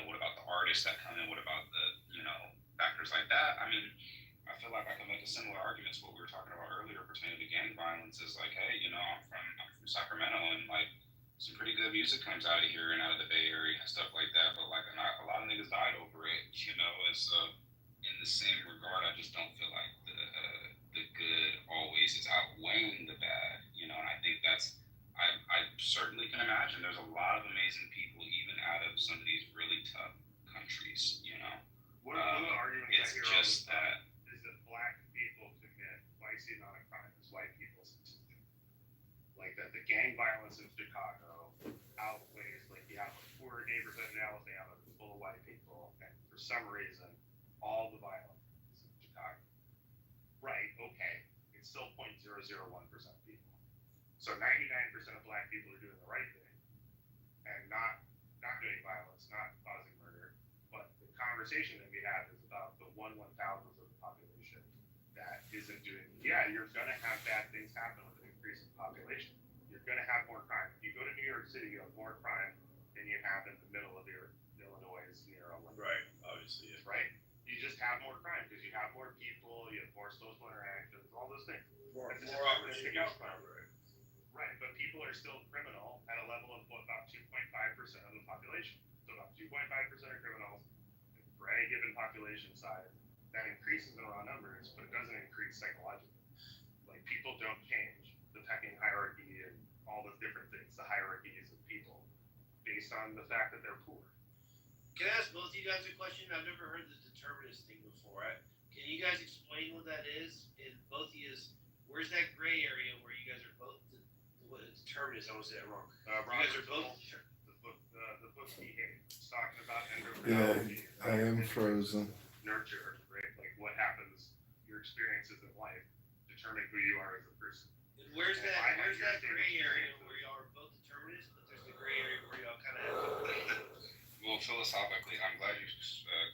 what about the artists that come in, what about the, factors like that? I mean, I feel like I can make a similar argument to what we were talking about earlier pertaining to gang violence. Is like, hey, I'm from Sacramento, and like some pretty good music comes out of here and out of the Bay Area and stuff like that, but like a lot of niggas died over it. It's in the same regard. I just don't feel like the good always is outweighing the bad. And I think I certainly can imagine there's a lot of amazing people even out of some of these really tough countries. One of the arguments I It's hear all the just time is that black people commit twice the amount of crime as white people. Like that the gang violence in Chicago outweighs like the poor neighborhood in Alabama that's full of white people, and for some reason all the violence is in Chicago. Right, okay. It's still 0.001% people. So 99% of black people are doing the right thing and not doing violence, not causing murder. But the conversation that we have is about the 1/1000th of the population that isn't doing. Yeah, you're gonna have bad things happen with an increase in population. You're gonna have more crime. If you go to New York City, you have more crime than you have in the middle of your Illinois near Olympic. Right, obviously. Yeah. Right? You just have more crime because you have more people, you have more social interactions, all those things. More opportunity. Right. Right, but people are still criminal at a level of about 2.5% of the population. So about 2.5% of criminals for any given population size. That increases in raw numbers, but it doesn't increase psychologically. Like people don't change the pecking hierarchy and all those different things, the hierarchies of people, based on the fact that they're poor. Can I ask both of you guys a question? I've never heard the determinist thing before. Can you guys explain what that is? And both of you, where's that gray area where you guys are both determinists? I almost say that wrong. You guys are both. The book Behave. It's talking about Yeah, endocrinology. I am frozen. Nurture, right? Like what happens, your experiences in life determine who you are as a person. And where's that gray area where y'all are both determinists, but there's the gray area where y'all kind of have to. Well, philosophically, I'm glad you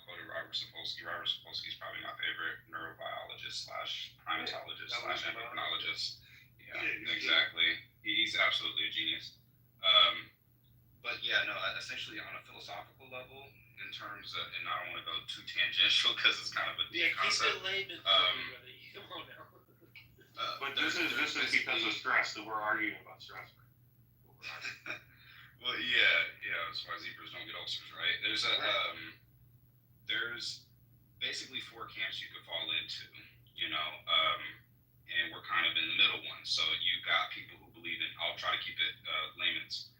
quoted Robert Sapolsky. Robert Sapolsky is probably my favorite neurobiologist / primatologist / endocrinologist. Yeah, exactly. He's absolutely a genius. But yeah, no, essentially on a philosophical level, in terms of, and I don't want to go too tangential because it's kind of a deep concept. Keep it layman for me, brother. Come on now. But this is because of stress that we're arguing about stress. Well, yeah. That's why zebras don't get ulcers, right? There's basically 4 camps you could fall into, and we're kind of in the middle one. So you got people who believe in. I'll try to keep it layman's.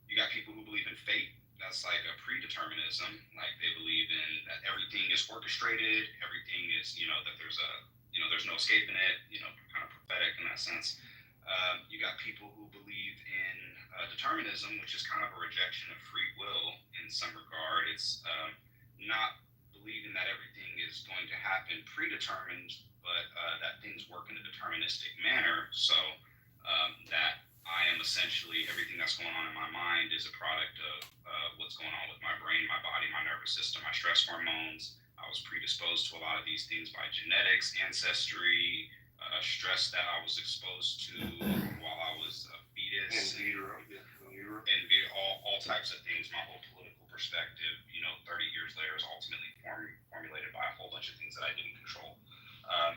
You got people who believe in fate. That's like a predeterminism. Like they believe in that everything is orchestrated. Everything is, that there's no escaping it. Kind of prophetic in that sense. You got people who believe in determinism, which is kind of a rejection of free will in some regard. It's not believing that everything is going to happen predetermined, but that things work in a deterministic manner. So that I am essentially, everything that's going on in my mind is a product of what's going on with my brain, my body, my nervous system, my stress hormones. I was predisposed to a lot of these things by genetics, ancestry, stress that I was exposed to while I was a fetus, all types of things. My whole political perspective, 30 years later, is ultimately formulated by a whole bunch of things that I didn't control.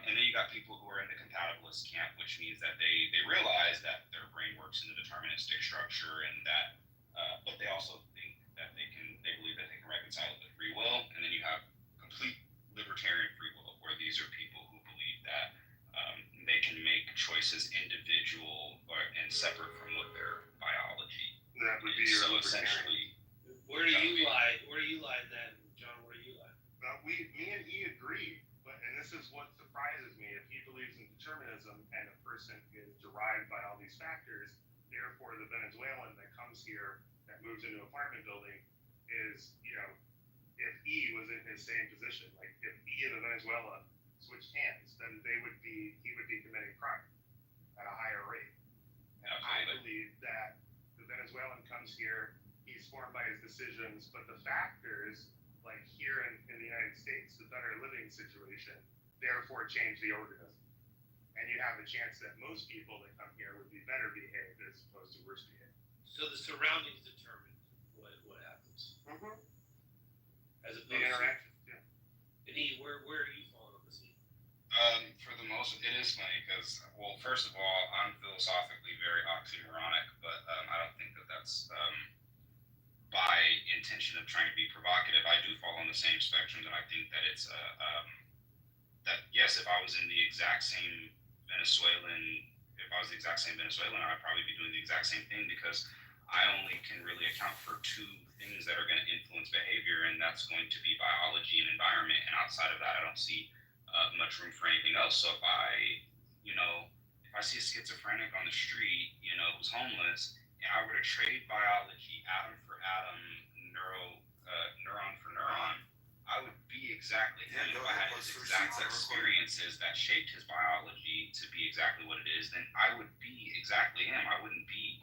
And then you got people who are in the compatibilist camp, which means that they realize that their brain works in a deterministic structure, and that, but they also think that they believe that they can reconcile it with free will. And then you have complete libertarian free will, where these are people who believe that they can make choices individual and separate from what their biology. That would be your essentially. Where do you lie? Where do you lie then, John? Where do you lie? Me and he agree, and this is what surprises me. If he believes in determinism and a person is derived by all these factors, therefore the Venezuelan that comes here, that moves into an apartment building, is, if he was in his same position, like if he and Venezuela switched hands, then he would be committing crime at a higher rate. And I believe that the Venezuelan comes here, he's formed by his decisions, but the factors, like here in the United States, the better living situation, therefore change the organism. And you have a chance that most people that come here would be better behaved as opposed to worse behaved. So the surroundings determine what happens. Mm-hmm. As opposed the interaction, yeah. And where are you falling on the scene? For the most, it is funny because, well, first of all, I'm philosophically very oxymoronic, but I don't think that that's intention of trying to be provocative. I do fall on the same spectrum that I think that it's that yes, if I was in the exact same Venezuelan, I'd probably be doing the exact same thing because I only can really account for two things that are going to influence behavior, and that's going to be biology and environment. And outside of that, I don't see much room for anything else. So if I see a schizophrenic on the street, who's homeless, and I were to trade biology atom for atom, neuron for neuron, I would be exactly him. If I had his exact experiences that shaped his biology to be exactly what it is, then I would be exactly him. I wouldn't be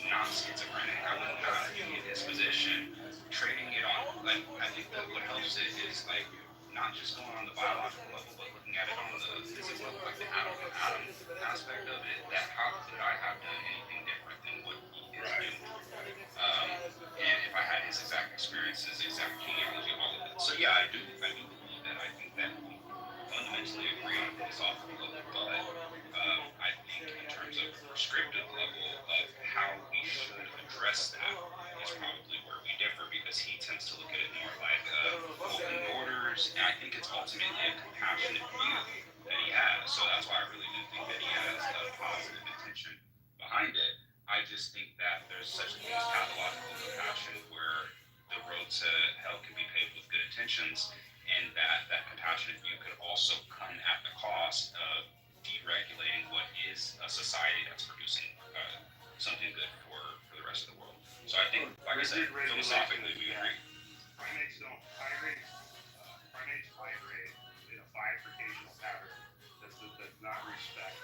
non-schizophrenic. I would not be in his position. Trading it on, I think that what helps it is not just going on the biological level, but looking at it on the physical level, like the atom to atom aspect of it. That how could I have done anything different than what he is doing? And if I had his exact experiences, exact genealogy, all of it. So yeah, I do believe that. I think that we fundamentally agree on a philosophical level, but I think in terms of a prescriptive level of how we should address that is probably where we differ, because he tends to look at it more like open borders, and I think it's ultimately a compassionate view that he has. So that's why I really do think that he has a positive intention behind it. I just think that there's such a thing as pathological compassion, where the road to hell can be paved with good intentions, and that compassionate view could also come at the cost of deregulating what is a society that's producing something good for the rest of the world. So I think, like I said, philosophically we agree. Primates migrate in a bifurcational pattern that does not respect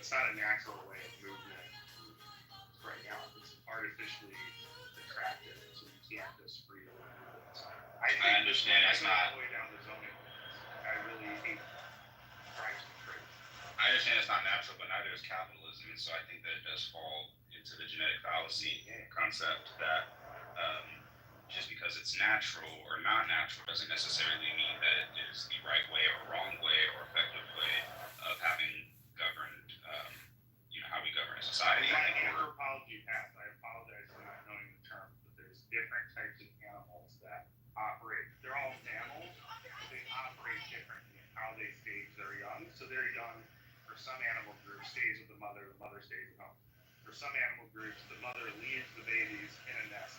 it's not a natural way of movement right now. It's artificially attractive, so you can't just freely move it. I understand that's not. Way down the zoning. I really hate price trade. I understand it's not natural, but neither is capitalism, and so I think that it does fall into the genetic fallacy concept that just because it's natural or not natural doesn't necessarily mean that it is the right way or wrong way or effective way of having governed, how we govern a society. On the anthropology path, I apologize for not knowing the term, but there's different types of animals that operate. They're all mammals, but they operate differently in how they stage their young. So their young, for some animal groups, stays with the mother stays at home. For some animal groups, the mother leaves the babies in a nest,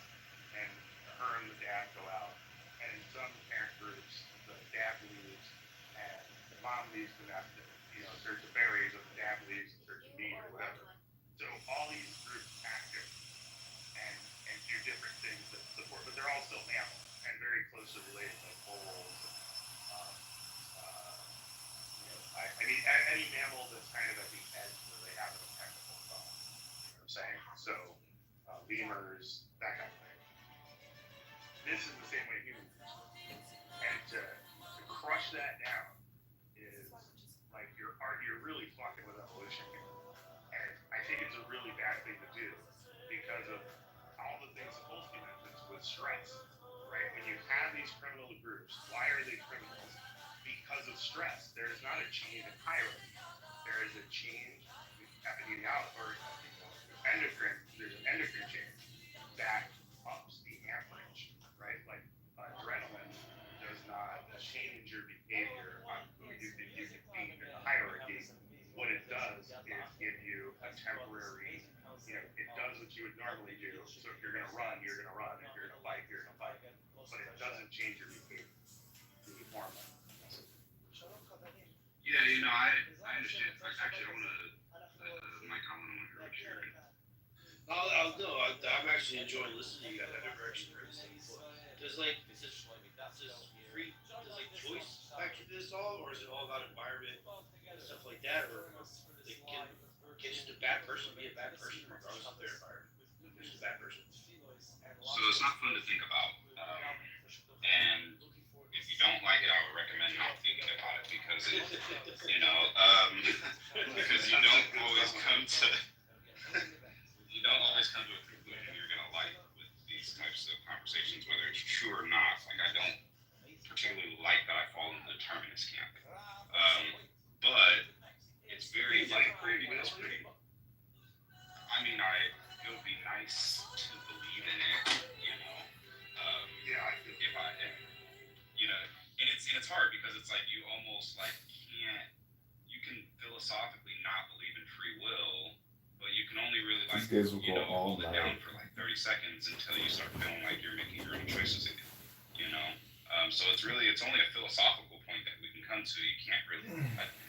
and her and the dad go out. And in some parent groups, the dad leaves and the mom leaves the nest and, search of berries, or the dad leaves in search of meat or whatever. So all these groups act different and do different things that support, but they're all still mammals and very closely related, like bulls. Any mammal that's kind of at the edge where they have a technical thought. You know what I'm saying? So lemurs, that kind of thing. This is the same way humans are. And to crush that down is like you're really fucking with evolution here. And I think it's a really bad thing to do because of all the things that Polsky mentions with stress, right? When you have these criminal groups, why are they criminals? Because of stress. There is not a change in hierarchy. There is a change in epidemiology or endocrine. There's an endocrine change that ups the amperage, right? Like adrenaline does not change your behavior on who you think you can be in the hierarchy. What it does is give you a temporary, it does what you would normally do. So if you're going to run, you're going to run. If you're going to fight, you're going to fight. But it doesn't change your behavior. The hormone. Yeah, I understand. Actually, I want to, Mike, I want to hear what you're hearing. I'm actually enjoying listening to you guys. I've never actually heard this thing before. Does choice factor this all, or is it all about environment and stuff like that, or can just a bad person be a bad person regardless of their environment? Just a bad person. So it's not fun to think about, and if you don't like it, I would recommend not thinking about it because because you don't always come to a conclusion you're gonna like with these types of conversations, whether it's true or not. Like I don't particularly like that I fall into the determinist camp, but it's very like pretty. I mean, it would be nice choice to believe in it, you know. Yeah, I feel If I, you know, and it's hard because it's like you almost like can't. You can philosophically not believe in free will, but you can only really like These guys will go all hold it down night. for like 30 seconds until you start feeling like you're making your own choices again. You know, so it's only a philosophical point that we can come to. You can't really,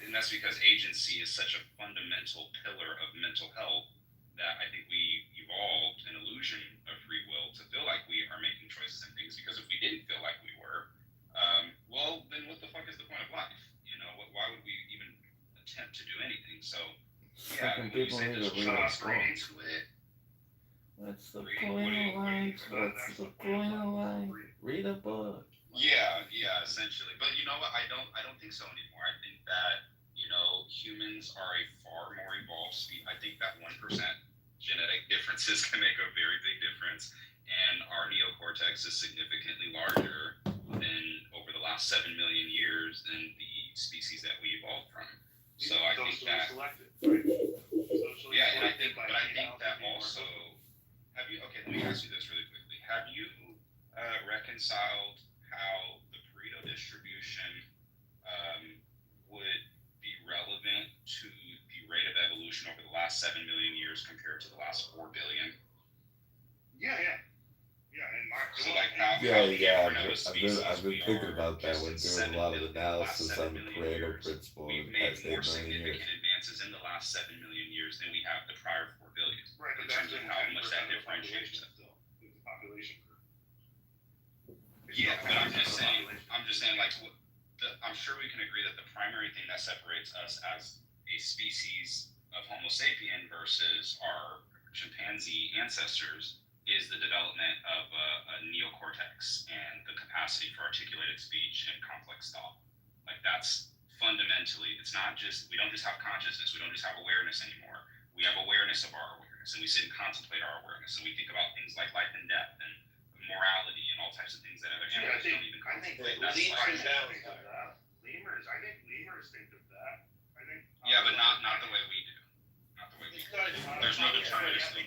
and that's because agency is such a fundamental pillar of mental health that I think we evolved an illusion of free will to feel like we are making choices and things. Because if we didn't feel like we were, well, then what the fuck is the point of life? You know, why would we even attempt to do anything? So, yeah, Fucking when you people say need there's to read a choice book. into it, What's the Read- point what do you- of life? What's the point of life? Read a book. yeah, essentially. But you know what? I don't think so anymore. I think that humans are a far more evolved species. I think that 1% genetic differences can make a very big difference, and our neocortex is significantly larger than over the last 7 million years than the species that we evolved from. So I think that. Selected, right? Socially Yeah, and I selected think, by but I think females that to be more also. vocal. Have you? Okay, let me ask you this really quickly. Have you reconciled how the Pareto distribution would be relevant to the rate of evolution over the last 7 million years compared to the last 4 billion? Yeah, and So like how Yeah, many yeah. different of a I've species been we thinking are about that just when in doing a 7 lot of million, the last analysis 7 on the million Pareto years. principle in We've the made past more 8 million years. significant advances in the last 7 million years than we have the prior 4 billion. right, but In that's terms of been how 10% much that of the differentiates population us. still. With the population curve. It's Yeah, still but I'm 10% just of the saying, population. like, I'm sure we can agree that the primary thing that separates us as a species of Homo sapien versus our chimpanzee ancestors is the development of a neocortex and the capacity for articulated speech and complex thought. Like that's fundamentally, it's not just, we don't just have consciousness, we don't just have awareness anymore. We have awareness of our awareness, and we sit and contemplate our awareness, and we think about things like life and death and morality and all types of things that other animals don't even contemplate. That's leaps like, and bounds. Lemurs think of that. I think. yeah, but not the way we do. Not the way we do. There's no deterministic.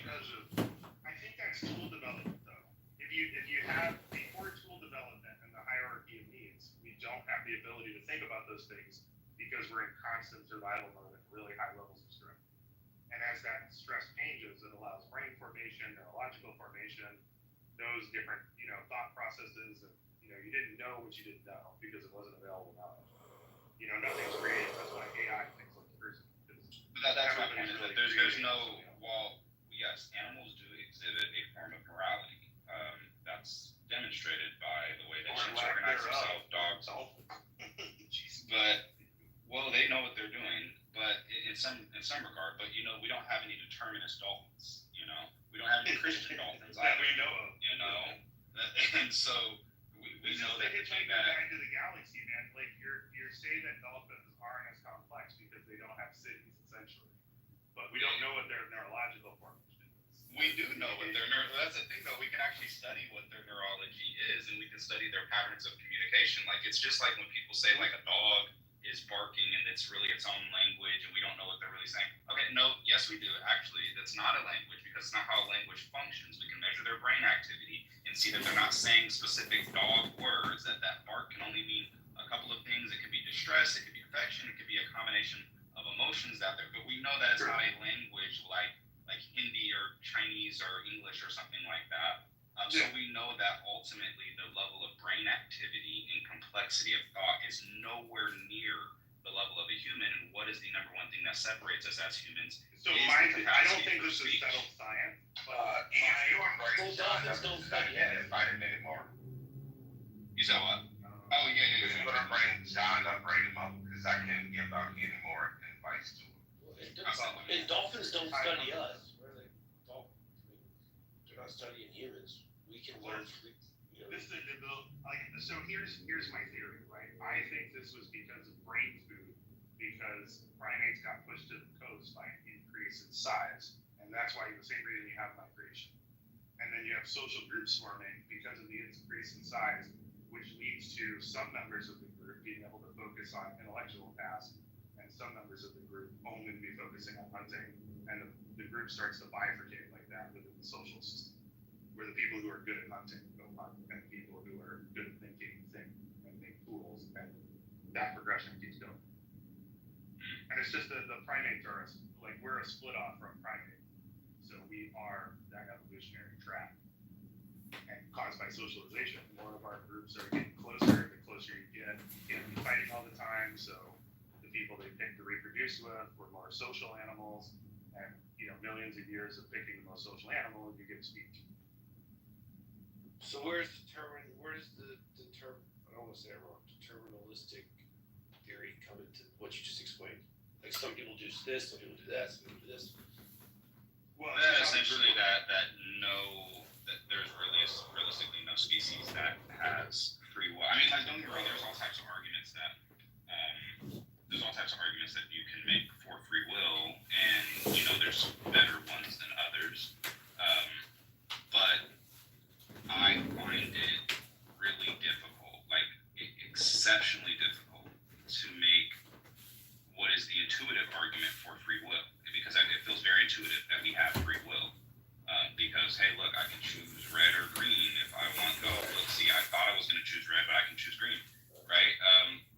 I think that's tool development, though. If you have before tool development and the hierarchy of needs, we don't have the ability to think about those things because we're in constant survival mode at really high levels of stress. And as that stress changes, it allows brain formation, neurological formation, those different, thought processes. And, you didn't know what you didn't know because it wasn't available knowledge. Nothing's created. That's why AI thinks like a person. That's my point. Is that there's no. Well, yes, animals do exhibit a form of morality. That's demonstrated by the way that chimps organize themselves, dogs. But they know what they're doing. But in some regard, but we don't have any determinist dolphins. We don't have any Christian dolphins That we either. know of. And so we know that the thing that. Back to the galaxy, man. Like you're saying that dolphins aren't as complex because they don't have cities, essentially. But we don't know what their neurological formation is. We do know what that's the thing though, we can actually study what their neurology is, and we can study their patterns of communication. Like it's just like when people say like a dog is barking and it's really its own language and we don't know what they're really saying. Okay, no, yes we do. Actually, that's not a language because it's not how a language functions. We can measure their brain activity and see that they're not saying specific dog words, that bark can only mean a couple of things. It could be distress, it could be affection, it could be a combination of emotions out there. But we know that it's not a language like Hindi or Chinese or English or something like that. So we know that ultimately the level of brain activity and complexity of thought is nowhere near the level of a human. And what is the number one thing that separates us as humans? So I don't think this is settled science. But dolphins don't study it. You said what? Oh yeah. And dolphins don't study us. We're like dolphins. They're not studying humans. We can learn. So here's my theory, right? I think this was because of brain food, because primates got pushed to the coast by an increase in size, and that's why the same reason you have migration. And then you have social groups forming because of the increase in size, which leads to some members of the group being able to focus on intellectual tasks, and some members of the group only be focusing on hunting, and the group starts to bifurcate like that. have within the social system, where the people who are good at hunting go hunt, and people who are good at thinking think and make tools, and that progression keeps going. And it's just the primates are like we're a split off from primate, so we are that evolutionary track, and caused by socialization. More of our groups are getting closer. The closer you get, you can't be fighting all the time. So the people they pick to reproduce with were more social animals, and millions of years of picking the most social animal, you get speech. So where's the term? I don't want to say it wrong. Deterministic theory come into what you just explained. Like some people do this, some people do that, some people do this. Well, essentially that there's realistically no species that has free will. I mean, like, don't get me wrong. There's all types of arguments that you can make for free will, and there's better ones than others. But I find it really difficult, like exceptionally difficult, to make what is the intuitive argument for free will, because it feels very intuitive that we have free will. Because, hey, look, I can choose red or green if I want. Oh, look, see, I thought I was going to choose red, but I can choose green, right?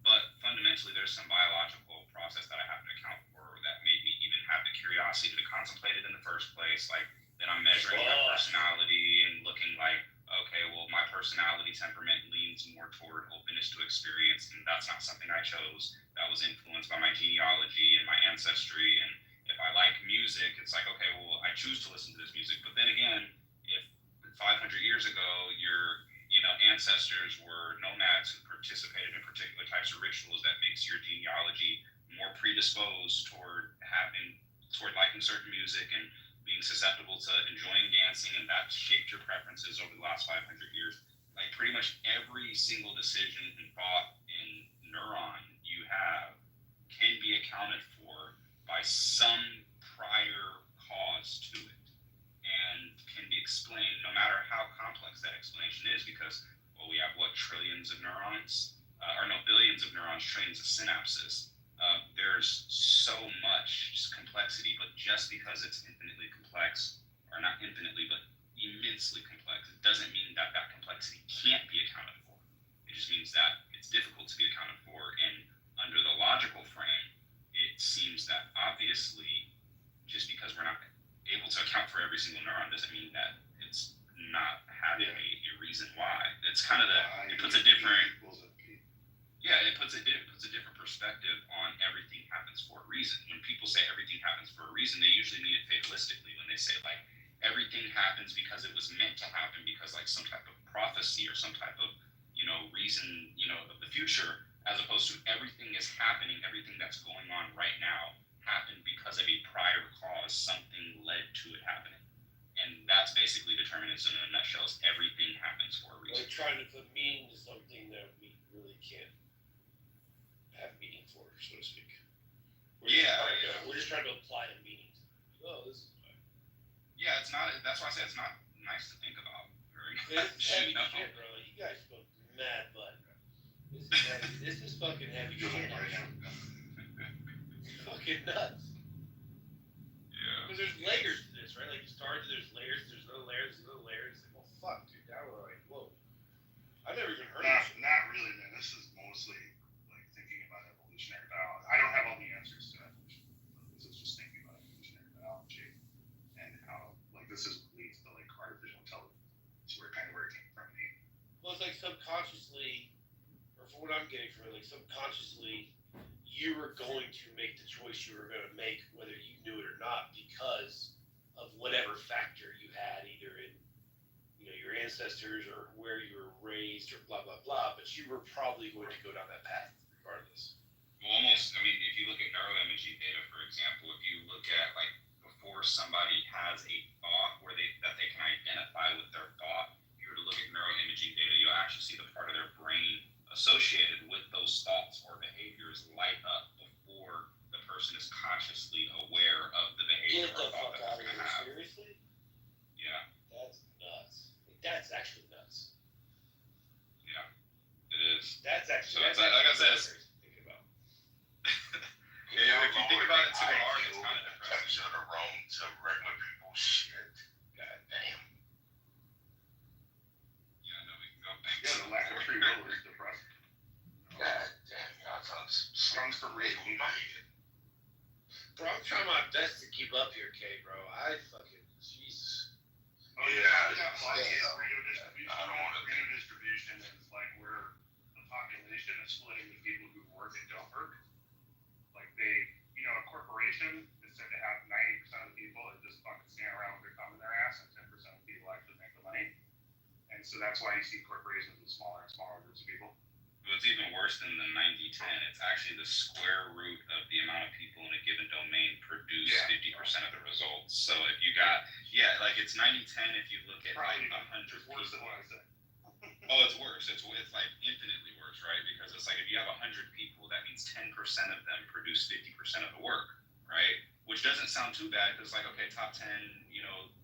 But fundamentally, there's some biological process that I have to account for that made me even have the curiosity to contemplate it in the first place. Like, then I'm measuring my personality and looking like, okay, well, my personality temperament leans more toward openness to experience, and that's not something I chose. That was influenced by my genealogy and my ancestry. And if I like music, it's like, okay, well, I choose to listen to this music. But then again, if 500 years ago your ancestors were nomads who participated in particular types of rituals, that makes your genealogy more predisposed toward liking certain music and being susceptible to enjoying dancing, and that shaped your preferences over the last 500 years. Like, pretty much every single decision and thought and neuron you have can be accounted for by some prior cause to it, and can be explained, no matter how complex that explanation is, because, well, we have, trillions of neurons? Billions of neurons, trillions of synapses. There's so much complexity, but just because it's infinitely complex, or not infinitely, but immensely complex, it doesn't mean that that complexity can't be accounted for. It just means that it's difficult to be accounted for, and under the logical frame, it seems that obviously, just because we're not able to account for every single neuron doesn't mean that it's not having a reason why. It's kind of it puts a different perspective on everything happens for a reason. When people say everything happens for a reason, they usually mean it fatalistically. When they say, like, everything happens because it was meant to happen, because, like, some type of prophecy or some type of reason of the future, as opposed to everything is happening, everything that's going on right now happened because of a prior cause. Something led to it happening, and that's basically determinism in a nutshell. Everything happens for a reason. We're trying to put meaning to something that we really can't have meaning for, so to speak. We're just trying to apply a meaning to it. Oh, this is fine. Yeah, it's not. That's why I say it's not nice to think about very much. It's heavy shit, bro. Like, you guys spoke mad butt. This is heavy. This is fucking heavy shit. Fucking nuts. Yeah. Because there's layers to this, right? Like, you start, there's layers, there's no layers, there's no layers. It's like, well, fuck, dude. Now we're like, whoa. I've never even heard of this. Not really, man. This is mostly like thinking about evolutionary biology. I don't have all the answers to evolution. This is just thinking about evolutionary biology and how, like, this is what leads to, like, artificial intelligence. So we're kind of where it came from. Well, it's like subconsciously, or from what I'm getting from it, like, subconsciously, you were going to make the choice you were going to make, whether you knew it or not, because of whatever factor you had, either in your ancestors or where you were raised or blah blah blah. But you were probably going to go down that path regardless. Well, almost. I mean, if you look at neuroimaging data, for example, if you look at, like, before somebody has a thought that they can identify with their thought, if you were to look at neuroimaging data, you'll actually see the part of their brain associated with those thoughts or behaviors light up before the person is consciously aware of the behavior or thought that they're going to have. Seriously? Yeah. That's nuts. Like, that's actually nuts. Yeah, it is. That's actually. So it's like I said, thinking about. Yeah, if you think about it too hard, it's kind of depressing. Episode of Rome to regular people shit. God best to keep up here, Kay, bro. I fucking Jesus. Oh yeah, I got freedom distribution is like where the population is splitting the people who work and don't work. Like a corporation is said to have 90% of the people that just fucking stand around with their thumb in their ass, and 10% of the people actually make the money. And so that's why you see corporations with smaller and smaller groups of people. What's even worse than the 90-10, it's actually the square root of the amount of people in a given domain produce 50% of the results. So if you got, it's 90-10 if you look at probably like 100 it's worse than what I said. Oh, it's worse. It's like infinitely worse, right? Because it's like if you have 100 people, that means 10% of them produce 50% of the work, right? Which doesn't sound too bad because like, okay, top 10,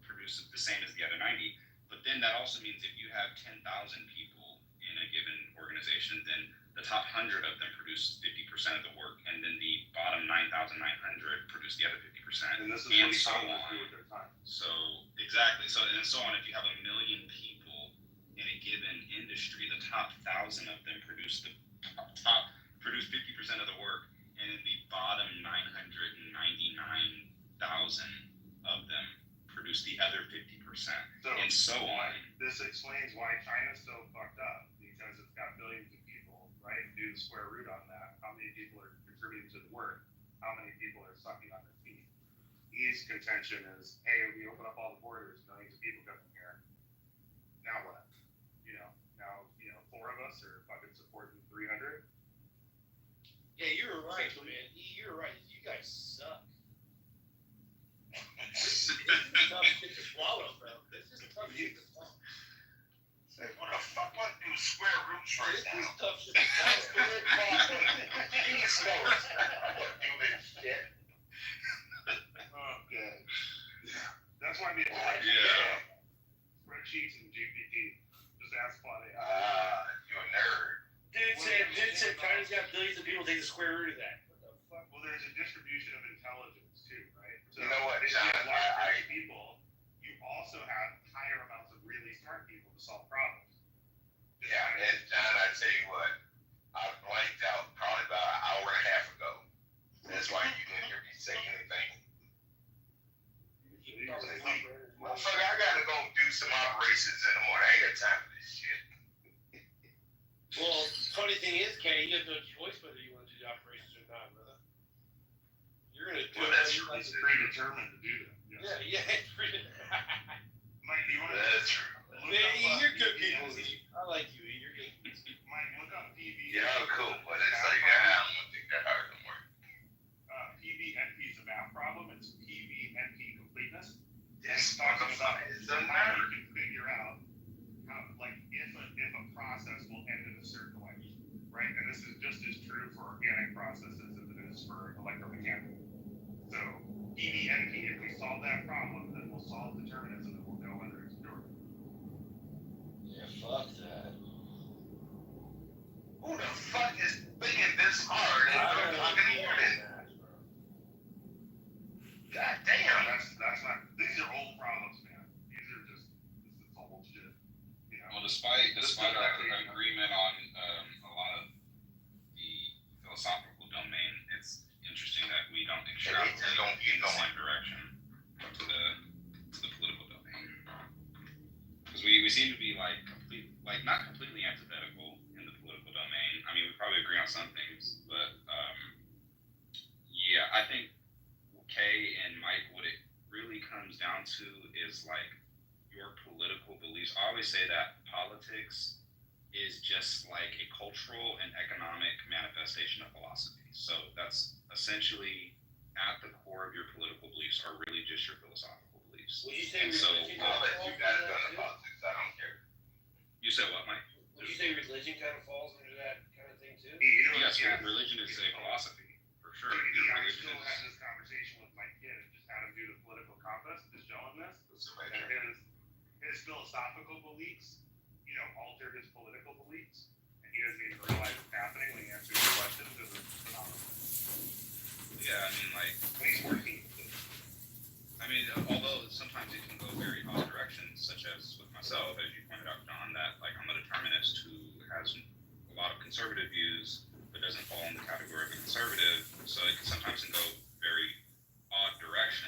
produce the same as the other 90. But then that also means if you have 10,000 people in a given organization, then the top 100 of them produce 50% of the work, and then the bottom 9,900 produce the other 50%, and this is and what so on. do with their time. So exactly. So and so on. If you have 1 million people in a given industry, the top 1,000 of them produce 50% of the work, and then the bottom 999,000 of them produce the other 50%, and so on. This explains why China's so fucked up, because it's got billions of people, right? Do the square root on that. How many people are contributing to the work? How many people are sucking on their feet? His contention is, hey, we open up all the borders, millions of people come in here. Now what? Now 4 of us are fucking supporting 300. Yeah, you're right, man. You're right. You guys suck. This is tough shit to swallow, bro. This is tough shit to swallow. What the fuck want to do square roots right This now? is tough shit to swallow. Shit. Okay. That's why we have spreadsheets and GPT. Just ask Claude. You're a nerd. Dude said China's got billions of people. Take the square root of that. What the fuck? Well, there's a distribution of intelligence too, right? So You know what, if John? you have large people, you also have higher amounts of really smart people to solve problems. Yeah, and John, I tell you what, I blanked out probably about an hour and a half ago. That's why you didn't hear me say anything. Motherfucker, I gotta go do some operations in the morning. I ain't got time for this shit. Well, funny thing is, Kenny, you have no choice whether you want to do the operations or not, brother. You're gonna do it. It's predetermined to do that. Yeah, it's predetermined. Mike, do you want to? That's true. You're good people. I like you. You're good. Mike, look up PV. Yeah, I'm cool, but it's like, I don't think that hard no more. PVNP is a math problem. It's PVNP completeness. This Talking about motherfucker is a how nerd. you can figure out how, like, if a process will end in a certain way, right? And this is just as true for organic processes as it is for electromechanical. So PVNP, if we solve that problem, then we'll solve determinism and we'll know whether it's true. Yeah, fuck that. Who the fuck is thinking this hard and fucking morning? God damn. That's not. These are old problems, man. These are just. This is old shit. Well, despite our agreement on a lot of the philosophical domain, it's interesting that we don't extrapolate in the same direction to the political domain. Because we seem to be not completely antithetical in the political domain. I mean, we probably agree on some things, but I think Kay and Mike, what it really comes down to is like your political beliefs. I always say that politics is just like a cultural and economic manifestation of philosophy. So that's essentially at the core of your political beliefs are really just your philosophical beliefs. Would you say religion? I'll let you guys go to politics. I don't care. You said what, Mike? Would you say religion kind of falls under that kind of thing too? Yes, religion is a philosophy, for sure. I still had this conversation with my kid and just had him do the political compass to show him this. And his philosophical beliefs, altered his political beliefs. And he doesn't even realize it's happening when he answers the questions. It was phenomenal. Yeah, I mean, like, when he's working. I mean, although sometimes it can go very odd directions, such as with myself, as you pointed out, John, that like I'm a determinist who has a lot of conservative views, but doesn't fall in the category of a conservative. So it can sometimes go very odd directions.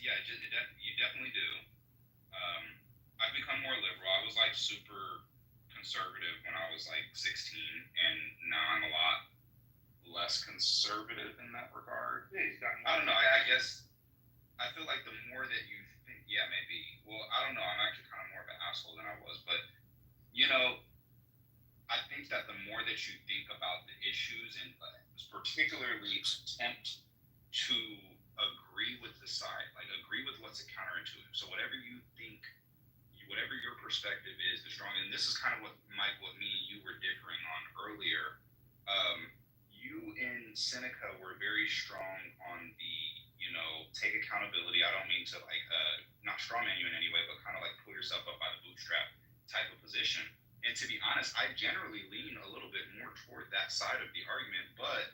you definitely do. I've become more liberal. I was like super conservative when I was like 16, and now I'm a lot less conservative in that regard. Yeah, he's gotten. I don't know. I guess I feel like the more that you think, yeah, maybe. Well, I don't know. I'm actually kind of more of an asshole than I was, but you know, I think that the more that you think about the issues and particularly attempt to agree with the side, like agree with what's counterintuitive. So whatever you think, whatever your perspective is, the strong. And this is kind of what Mike, what me and you were differing on earlier. You and Seneca were very strong on the, take accountability. I don't mean to like not strawman you in any way, but kind of like pull yourself up by the bootstrap type of position. And to be honest, I generally lean a little bit more toward that side of the argument, but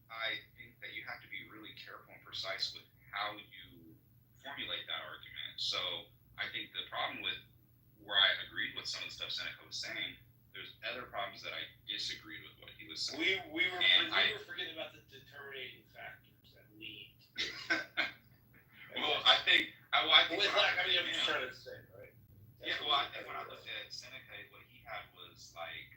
I think that you have to be really careful and precise with how you formulate that argument. So I think the problem with where I agreed with some of the stuff Seneca was saying, there's other problems that I disagreed with what he was saying. We were forgetting about the determining factors that lead. Well, I think I'm just trying to say, right? Yeah, well, I think when I looked at Seneca, what he had was like,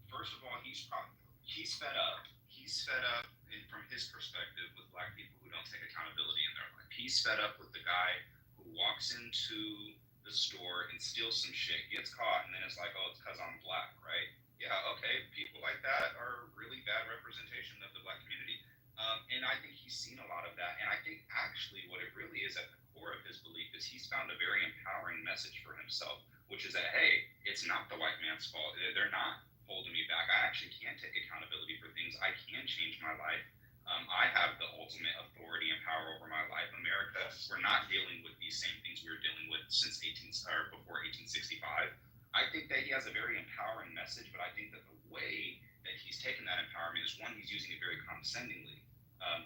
first of all, he's fed up. He's fed up, and from his perspective, with black people who don't take accountability in their life. He's fed up with the guy who walks into the store and steals some shit, gets caught, and then it's like, oh, it's because I'm black, right? Yeah, okay, people like that are really bad representation of the black community. And I think he's seen a lot of that. And I think actually what it really is at the core of his belief is he's found a very empowering message for himself, which is that, hey, it's not the white man's fault. They're not holding me back. I actually can take accountability for things. I can change my life. I have the ultimate authority and power over my life. America, we're not dealing with these same things we were dealing with since before 1865. I think that he has a very empowering message, but I think that the way that he's taken that empowerment is, one, he's using it very condescendingly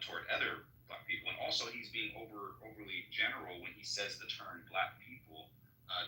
toward other black people, and also he's being overly general when he says the term black people,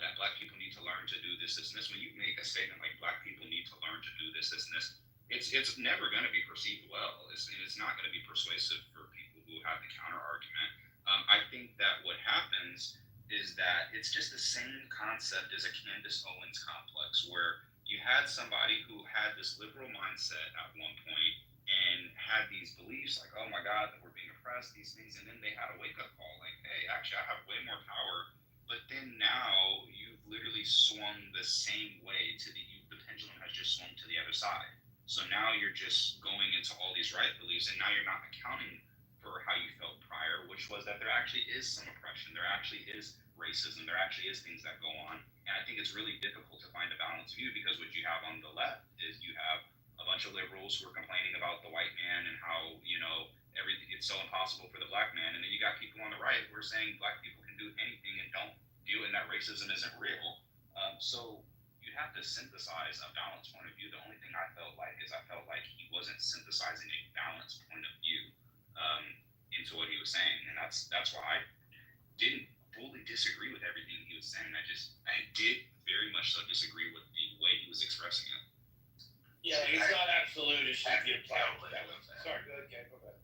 that black people need to learn to do this, and this. When you make a statement like black people need to learn to do this, and this, it's never going to be perceived well. It's not going to be persuasive for people who have the counter argument. I think that what happens is that it's just the same concept as a Candace Owens complex, where you had somebody who had this liberal mindset at one point and had these beliefs like, oh my God, that we're being oppressed, these things, and then they had a wake-up call like, hey, actually, I have way more power. But then now you've literally swung the same way the pendulum has just swung to the other side. So now you're just going into all these right beliefs, and now you're not accounting for how you felt prior, which was that there actually is some oppression, there actually is racism, there actually is things that go on. And I think it's really difficult to find a balanced view, because what you have on the left is you have a bunch of liberals who are complaining about the white man and how, everything, it's so impossible for the black man. And then you got people on the right who are saying black people can do anything and don't do, and that racism isn't real. So you have to synthesize a balanced point of view. The only thing I felt like he wasn't synthesizing a balanced point of view into what he was saying. And that's why I didn't fully disagree with everything he was saying. I did very much so disagree with the way he was expressing it. Yeah, it's not absolute. It should be applied. Sorry, go ahead, Ken. Go ahead.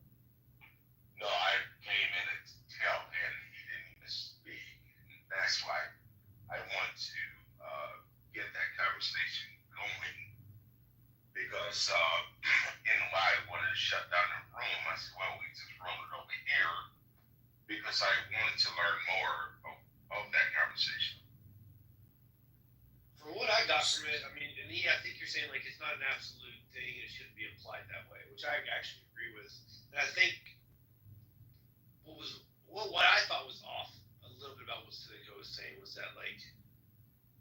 No, I came in at the tail end and you didn't even speak. That's why I want to get that conversation going, because in why I wanted to shut down the room, I said, well, we just roll it over here, because I wanted to learn more of that conversation. From what I got from it, I mean, and I think you're saying like it's not an absolute thing, it shouldn't be applied that way, which I actually agree with. And I think what I thought was off a little bit about what Seneca was saying was that like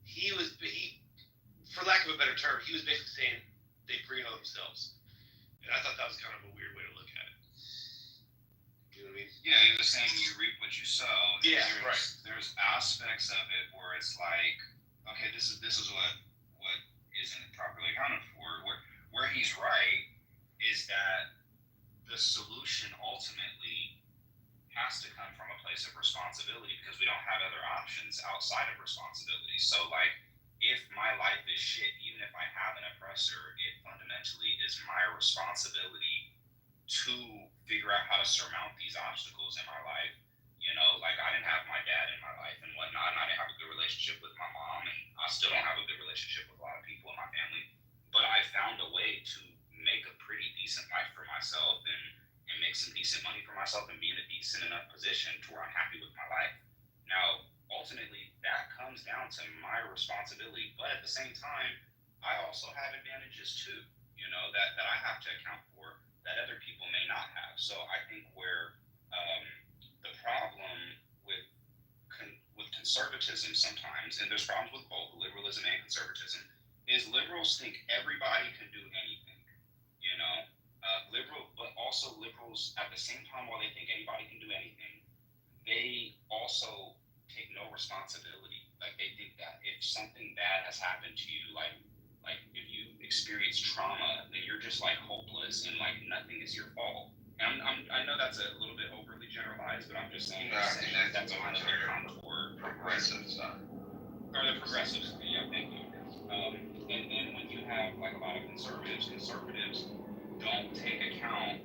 he for lack of a better term, he was basically saying they bring it on themselves. And I thought that was kind of a weird way to look at it. You know what I mean? Yeah, he was saying you reap what you sow. Yeah, right. There's aspects of it where it's like, okay, this is what isn't properly accounted for. Where he's right is that the solution ultimately has to come from a place of responsibility, because we don't have other options outside of responsibility. So like, if my life is shit, even if I have an oppressor, it fundamentally is my responsibility to figure out how to surmount these obstacles in my life. decent enough position to where I'm happy with my life. Now, ultimately, that comes down to my responsibility, but at the same time, I also have advantages too, you know, that I have to account for that other people may not have. So I think where the problem with conservatism sometimes, and there's problems with both liberalism and conservatism, is liberals think everybody can do anything, you know, but also liberals at the same time, while they think anybody can do anything, they also take no responsibility. Like they think that if something bad has happened to you, like if you experience trauma, then you're just like hopeless and like nothing is your fault. And I know that's a little bit overly generalized, but I'm just saying, that's kind of the contour. Progressive side. Or the progressives, yeah, thank you. And when you have like a lot of conservatives don't take account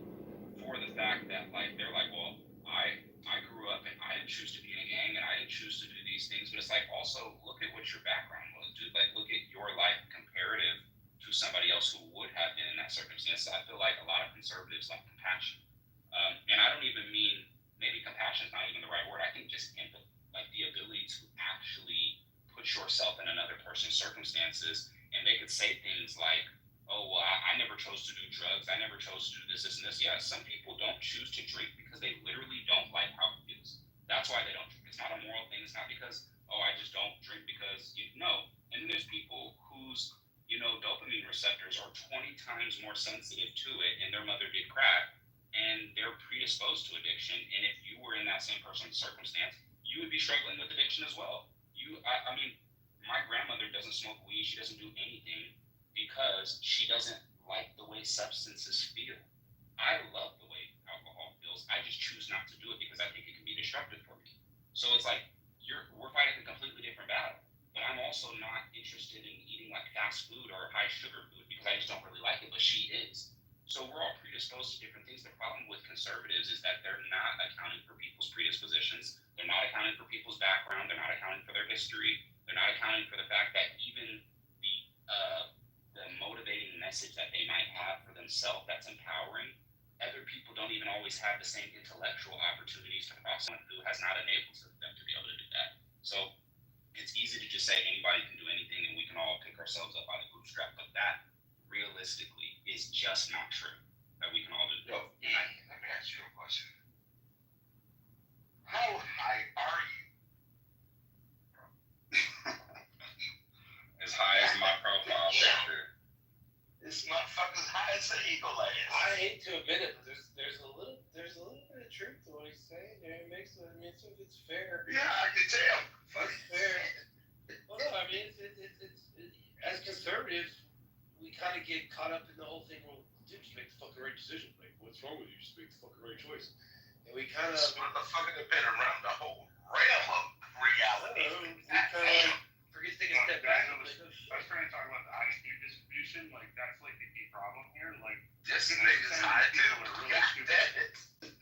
for the fact that like they're like, well, I grew up and I didn't choose to be in a gang and I didn't choose to do these things, but it's like also look at what your background was, dude. Like look at your life comparative to somebody else who would have been in that circumstance. I feel like a lot of conservatives lack compassion, and I don't even mean, maybe compassion is not even the right word. I think just empathy, like the ability to actually put yourself in another person's circumstances, and they could say things like, oh, well, I never chose to do drugs. I never chose to do this, and this. Yeah, some people don't choose to drink because they literally don't like how it feels. That's why they don't drink. It's not a moral thing. It's not because, oh, I just don't drink because, no. And then there's people whose, you know, dopamine receptors are 20 times more sensitive to it, and their mother did crack, and they're predisposed to addiction. And if you were in that same person's circumstance, you would be struggling with addiction as well. I mean, my grandmother doesn't smoke weed. She doesn't do anything because she doesn't like the way substances feel. I love the way alcohol feels. I just choose not to do it because I think it can be destructive for me. So it's like we're fighting a completely different battle. But I'm also not interested in eating like fast food or high sugar food because I just don't really like it, but she is. So we're all predisposed to different things. The problem with conservatives is that they're not accounting for people's predispositions. They're not accounting for people's background. They're not accounting for their history. They're not accounting for the fact that even the motivating message that they might have for themselves that's empowering, other people don't even always have the same intellectual opportunities to cross someone who has not enabled them to be able to do that. So it's easy to just say anybody can do anything and we can all pick ourselves up by the bootstrap, but that realistically is just not true. That we can all do. Yo, let me ask you a question. How high are you? As high as my profile picture. This motherfucker's high as an eagle ass. I hate to admit it, but there's a little bit of truth to what he's saying. It's fair. Yeah, I can tell. It's fair. Well, no, I mean, it's as conservatives, we kind of get caught up in the whole thing. Well, dude, just make the fucking right decision. Like, what's wrong with you? Just make the fucking right choice. And we kind of. This motherfucker has been around the whole realm of reality. We kind of forget to take a step back. I was trying to talk about the IQ distribution. Like, that's like the key problem here. Like, this nigga's high too. God damn it.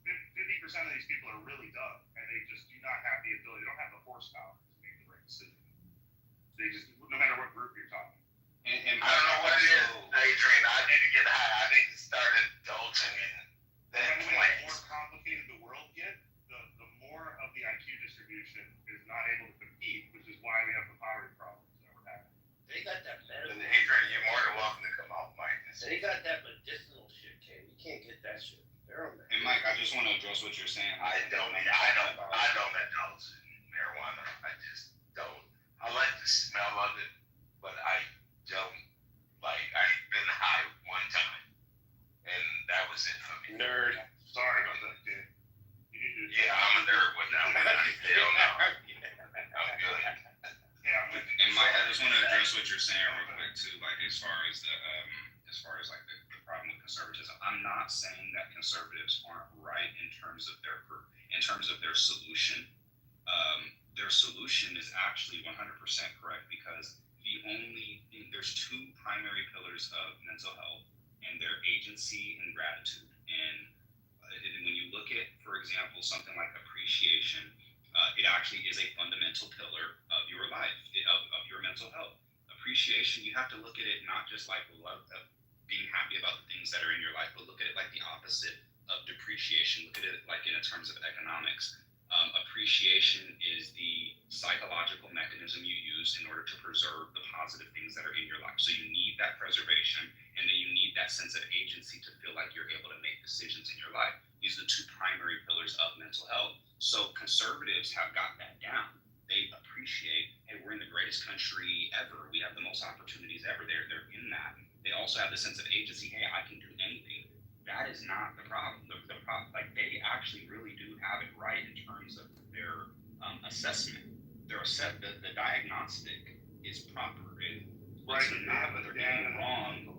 50% of these people are really dumb, and they just do not have the ability. They don't have the horsepower to make the right decision. They just, no matter what group you're talking. And I don't know what it is, Adrian. I need to get high. I need to start indulging in that The more complicated the world gets, the more of the IQ distribution is not able to compete, which is why we have the poverty problems that we're having. They got that medical. Adrian, you're more than welcome to come out, Mike. They got that medicinal shit, Kay. We can't get that shit. And Mike, I just want to address what you're saying. I don't indulge in marijuana. I just don't. I like the smell of it, but I don't like. I've been high one time, and that was it for me. Nerd. Sorry about that, kid. You need to. Yeah, I'm a nerd with that one. Hell no. I'm good. Yeah, I'm with you. And Mike, I just want to address what you're saying real quick too. Like as far as like the problem with conservatism, I'm not saying that conservatives aren't right in terms of their solution. Their solution is actually 100% correct because there's two primary pillars of mental health, and they're agency and gratitude. And when you look at, for example, something like appreciation, it actually is a fundamental pillar of your life, of your mental health. Appreciation, you have to look at it not just like love, being happy about the things that are in your life, but look at it like the opposite depreciation. Look at it like in terms of economics. Appreciation is the psychological mechanism you use in order to preserve the positive things that are in your life. So you need that preservation, and then you need that sense of agency to feel like you're able to make decisions in your life. These are the two primary pillars of mental health. So conservatives have got that down. They appreciate, hey, we're in the greatest country ever. We have the most opportunities ever. They're in that. They also have the sense of agency. Hey, I can do anything. That is not the problem. The problem, like they actually really do have it right in terms of their assessment. The diagnostic is proper. It's not what they're getting wrong.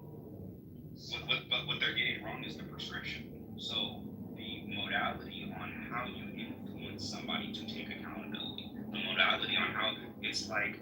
What they're getting wrong is the prescription. So the modality on how you influence somebody to take accountability, the modality on how it's like.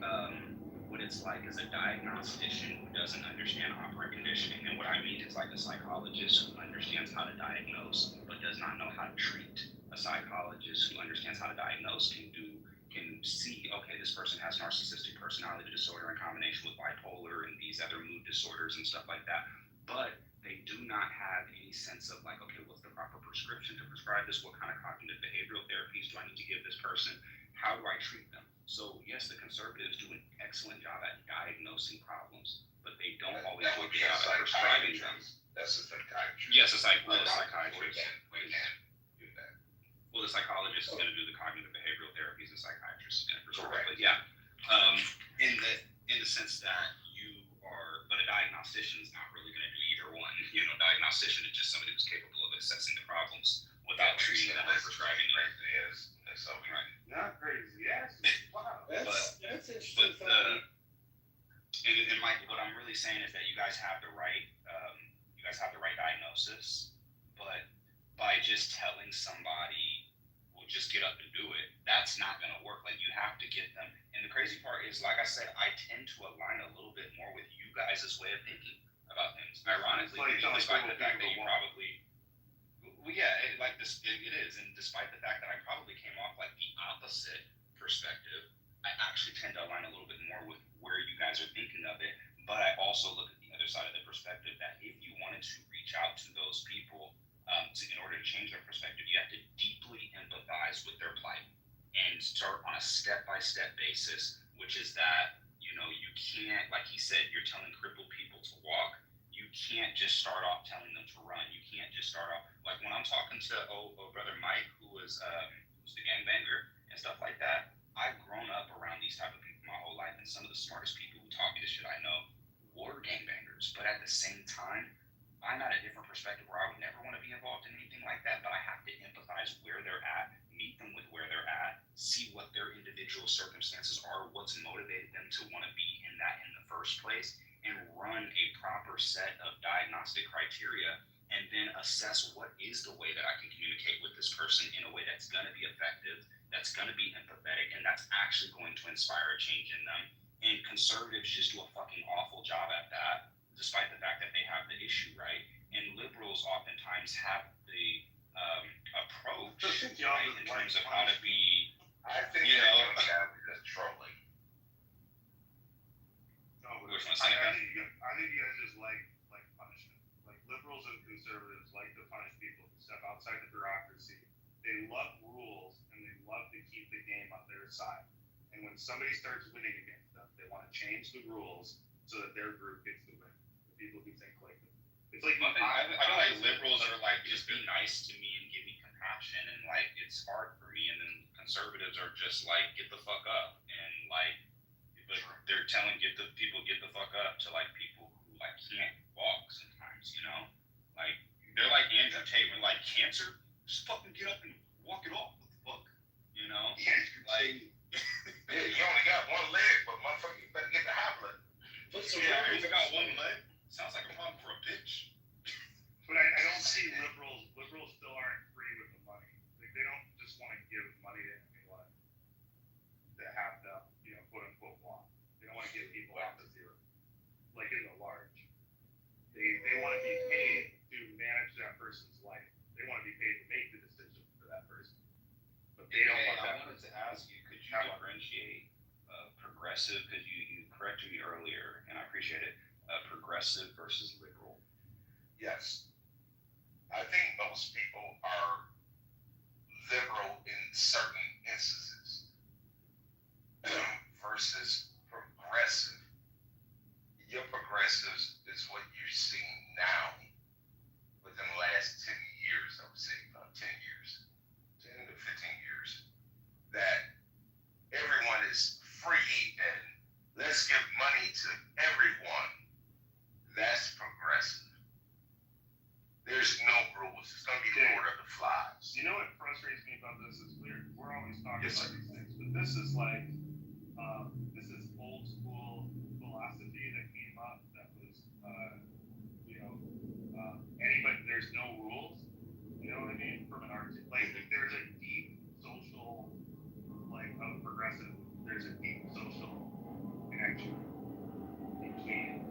What it's like as a diagnostician who doesn't understand operant conditioning. And what I mean is like a psychologist who understands how to diagnose but does not know how to treat. A psychologist who understands how to diagnose can see, okay, this person has narcissistic personality disorder in combination with bipolar and these other mood disorders and stuff like that. But they do not have any sense of like, okay, what's the proper prescription to prescribe this? What kind of cognitive behavioral therapies do I need to give this person? How do I treat them? So yes, the conservatives do an excellent job at diagnosing problems, but they don't always do a good job at prescribing them. That's a psychiatrist. Yes, a psychiatrist. We can't do that. Well, the psychologist is going to do the cognitive behavioral therapies, the psychiatrist is going to prescribe. But yeah, in the sense that you are, but a diagnostician is not really going to do either one. You know, diagnostician is just somebody who's capable of assessing the problems without treating them and prescribing them. So right. Not crazy. Yes. Wow. That's interesting. And Mike, what I'm really saying is that you guys have the right diagnosis, but by just telling somebody, well, just get up and do it, that's not going to work. Like you have to get them. And the crazy part is, like I said, I tend to align a little bit more with you guys' way of thinking about things. Ironically, despite the fact that you probably. Well, yeah, it is, and despite the fact that I probably came off like the opposite perspective, I actually tend to align a little bit more with where you guys are thinking of it. But I also look at the other side of the perspective that if you wanted to reach out to those people, in order to change their perspective, you have to deeply empathize with their plight and start on a step-by-step basis, which is that you can't, like he said, you're telling crippled people to walk. You can't just start off telling them to run. You can't just start off like when I'm talking to brother Mike, who's the gangbanger and stuff like that. I've grown up around these type of people my whole life, and some of the smartest people who taught me the shit I know were gangbangers. But at the same time, I'm at a different perspective where I would never want to be involved in anything like that. But I have to empathize where they're at, meet them with where they're at, see what their individual circumstances are, what's motivated them to want to be in that in the first place, and run a proper set of diagnostic criteria, and then assess what is the way that I can communicate with this person in a way that's going to be effective, that's going to be empathetic, and that's actually going to inspire a change in them. And conservatives just do a fucking awful job at that, despite the fact that they have the issue, right? And liberals oftentimes have the approach, right, in terms of how to be, I think that's trolling. I think you guys just like punishment. Like liberals and conservatives like to punish people who step outside the bureaucracy. They love rules and they love to keep the game on their side. And when somebody starts winning against them, they want to change the rules so that their group gets the win. The people who think like them. It's like I feel like liberals are like, just be nice to me and give me compassion, and like it's hard for me. And then conservatives are just like, get the fuck up, and like, but they're telling get the fuck up to like people who like can't walk sometimes, like they're like Andrew Tate, when like cancer, just fucking get up and walk it off. What the fuck, like yeah, you only got one leg, but motherfucker, you better get the hoblet. Yeah, you got one leg. Sounds like a problem for a bitch. But I don't see liberals. Liberals still aren't free with the money. Like they don't just want to give money to anyone that have the quote unquote want. They don't want to give people out to zero, like in the large. They want to be paid to manage that person's life. They want to be paid to make the decisions for that person. But they don't want that. I wanted to ask you, could you differentiate progressive, because you corrected me earlier, and I appreciate it, progressive versus liberal? Yes. I think most people are liberal in certain instances versus progressive. Your progressives is what you're seeing now within the last 10 years, I would say, about 10 years, 10 to 15 years, that everyone is free and let's give money to everyone. That's progressive. There's no rules. It's going to be Lord of the Flies. You know what frustrates me about this is we're always talking Yes, about sir. these things, but this is like this is old school philosophy that came up that was anybody, there's no rules. You know what I mean? From an art, like there's a deep social, like of progressive. There's a deep social connection between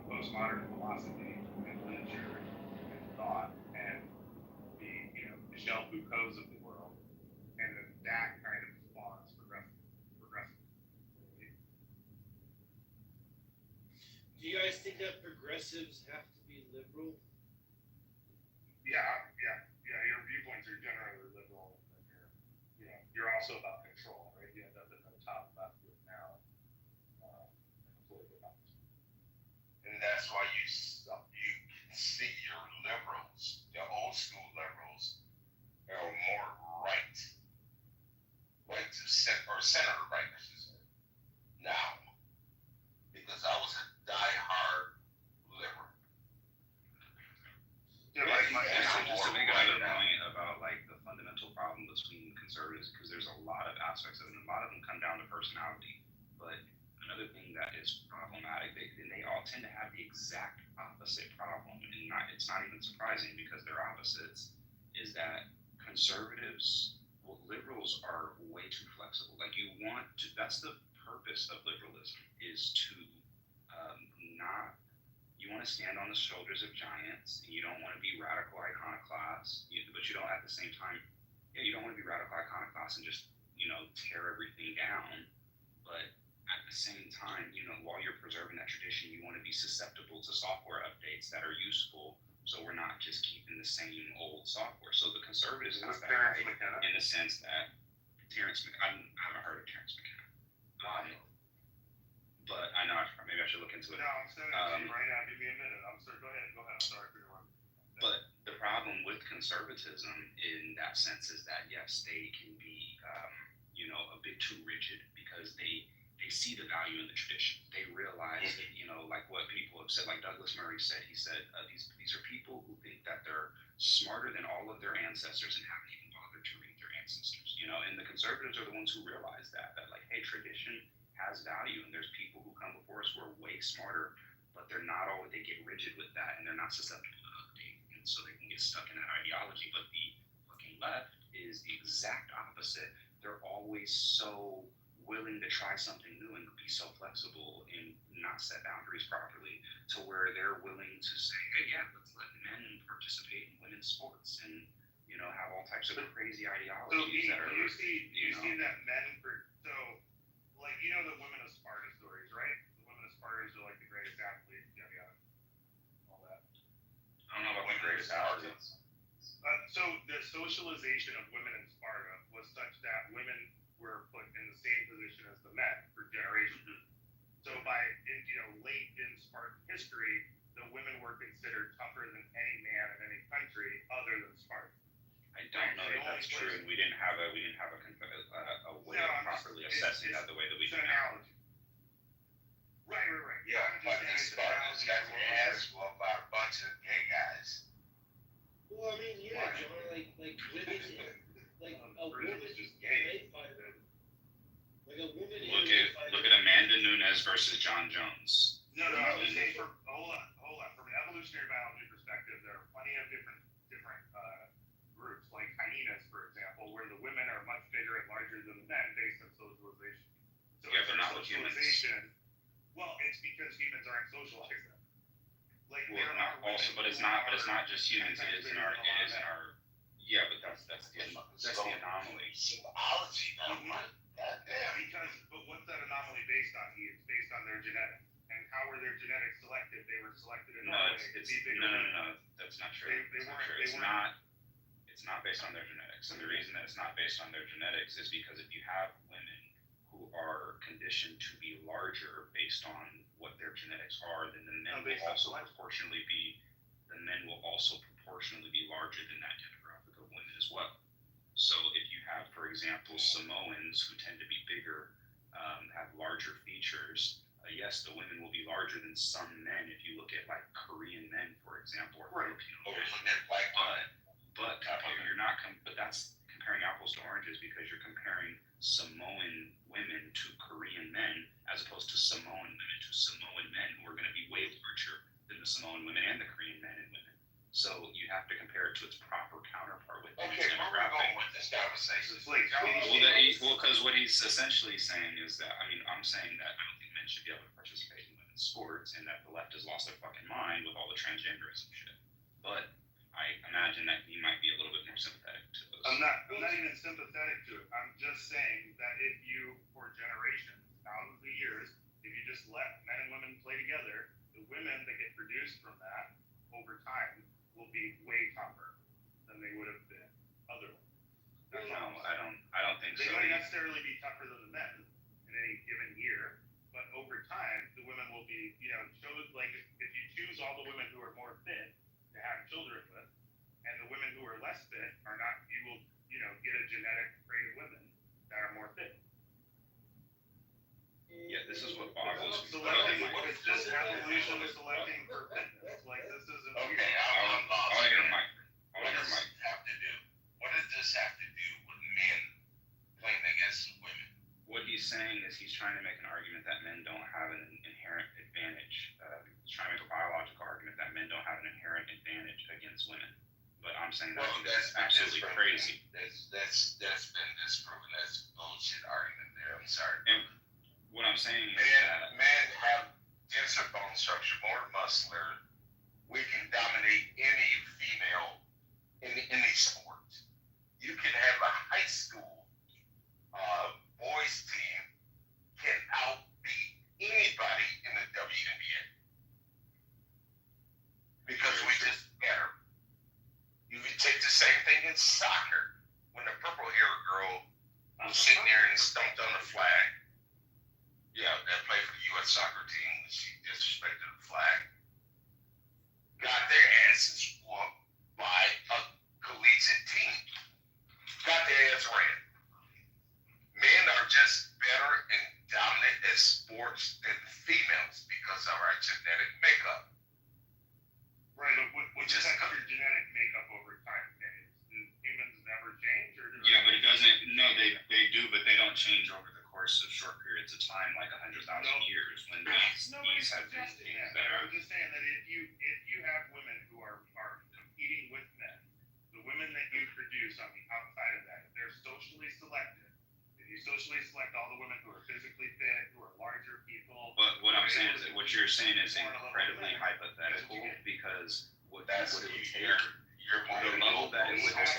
postmodern philosophy and literature and thought and the Michel Foucault's of the world, and then that kind of spawns progressive. Do you guys think that progressives have to be liberal? Yeah. Your viewpoints are generally liberal, and you're also about control, right? You end up in the top left with now, And that's why you can see your liberals, your old school liberals, are more right to center right, I should say, now. Because I was a diehard liberal. Just to make another point about like the fundamental problem between conservatives, because there's a lot of aspects of it, and a lot of them come down to personality. But another thing that is problematic, they all tend to have the exact opposite problem, and it's not even surprising because they're opposites. Is that liberals are way too flexible. Like that's the purpose of liberalism, is to you want to stand on the shoulders of giants, and you don't want to be radical iconoclasts, but you don't at the same time, you don't want to be radical iconoclasts and just, tear everything down. But at the same time, while you're preserving that tradition, you want to be susceptible to software updates that are useful, so we're not just keeping the same old software. So the conservatives got that right in the sense that Terrence McKenna, I haven't heard of Terrence McKenna. But I know maybe I should look into it. No, I'm sending it to you right now. Give me a minute. I'm sorry. Go ahead. I'm sorry for your. But the problem with conservatism in that sense is that yes, they can be a bit too rigid because they see the value in the tradition. They realize that like what people have said, like Douglas Murray said. He said these are people who think that they're smarter than all of their ancestors and haven't even bothered to read their ancestors. And the conservatives are the ones who realize that like, hey, tradition has value, and there's people who come before us who are way smarter, but they're not always, they get rigid with that, and they're not susceptible to update, and so they can get stuck in that ideology. But the fucking left is the exact opposite. They're always so willing to try something new and be so flexible and not set boundaries properly, to where they're willing to say, hey, yeah, let's let men participate in women's sports and have all types of crazy ideologies that are. You see that men the women of Sparta stories, right? The women of Sparta are like the greatest athletes, all that. I don't know about the greatest athletes. So the socialization of women in Sparta was such that women were put in the same position as the men for generations. So late in Spartan history, the women were considered tougher than any man in any country other than Sparta. I don't know if that's true, and we didn't have a way of properly assessing that the way that we do now. Right. Yeah, but the Spartans got their ass whooped by a bunch of gay guys. Well, I mean, John, like women, like a woman just gay. Like a woman. Look at Amanda Nunes versus John Jones. No, I was saying hold on. From an evolutionary biology perspective, there are plenty of different groups, like hyenas, for example, where the women are much bigger and larger than the men based on socialization. So yeah, but not with humans. Well, it's because humans aren't socialized. But it's not just humans. It is in our. Yeah, but that's the anomaly. Zoology, goddamn. But what's that anomaly based on? It's based on their genetics, and how were their genetics selected? They were selected in No, Norway. no, that's not true. They It's not weren't- true. they It's weren't- not. It's not based on their genetics, and the reason that it's not based on their genetics is because if you have women who are conditioned to be larger based on what their genetics are, then the men will also proportionally be larger than that demographic of women as well. So if you have, for example, Samoans who tend to be bigger, have larger features, yes, the women will be larger than some men if you look at like Korean men, for example, or Filipino men. But that's comparing apples to oranges because you're comparing Samoan women to Korean men as opposed to Samoan women to Samoan men who are going to be way larger than the Samoan women and the Korean men and women. So you have to compare it to its proper counterpart with Okay, where are we going with this conversation? Well, because what he's essentially saying is that, I'm saying that I don't think men should be able to participate in women's sports and that the left has lost their fucking mind with all the transgenderism shit. But I imagine that he might be a little bit more sympathetic to those. I'm not even sympathetic to it. I'm just saying that if you, for generations, thousands of years, if you just let men and women play together, the women that get produced from that over time will be way tougher than they would have been otherwise. No, I don't think They so. don't necessarily be tougher than the men in any given year, but over time, the women will be, if you choose all the women who are more fit to have children with, and the women who are less fit are not, you will, get a genetic trait of women that are more fit. Yeah, this is what boggles me. It's just evolution selecting for fitness. This isn't. Okay, I'm lost. What does this have to do with men playing against women? What he's saying is he's trying to make an argument that men don't have an inherent advantage. He's trying to make a biological argument that men don't have an inherent advantage against women. But I'm saying that's absolutely crazy. That's been disproven. That's bullshit argument there. I'm sorry. And what I'm saying is that men have denser bone structure, more muscular. We can dominate any female in any sport. You can have a high school boys team can outbeat anybody in the WNBA because we just better. You can take the same thing in soccer. When the purple-haired girl was sitting there and stumped on the flag, that played for the U.S. soccer team, she disrespected the flag, got their asses whooped by a collegiate team. Got their ass ran. Men are just better and dominant at sports than females because of our genetic makeup. Right, but what just your genetic makeup over time? Do humans never change? Yeah, but it doesn't. No, they do, but they don't change over the course of short periods of time, like 100,000 years. When these have been things that are. I'm just saying that if you have women who are competing with men, the women that you produce on the outside of that, if they're socially selected, if you socially select all the women who are physically fit, who are larger people. But what I'm saying is that what you're saying is incredibly hypothetical because what it would take. The level that it would take.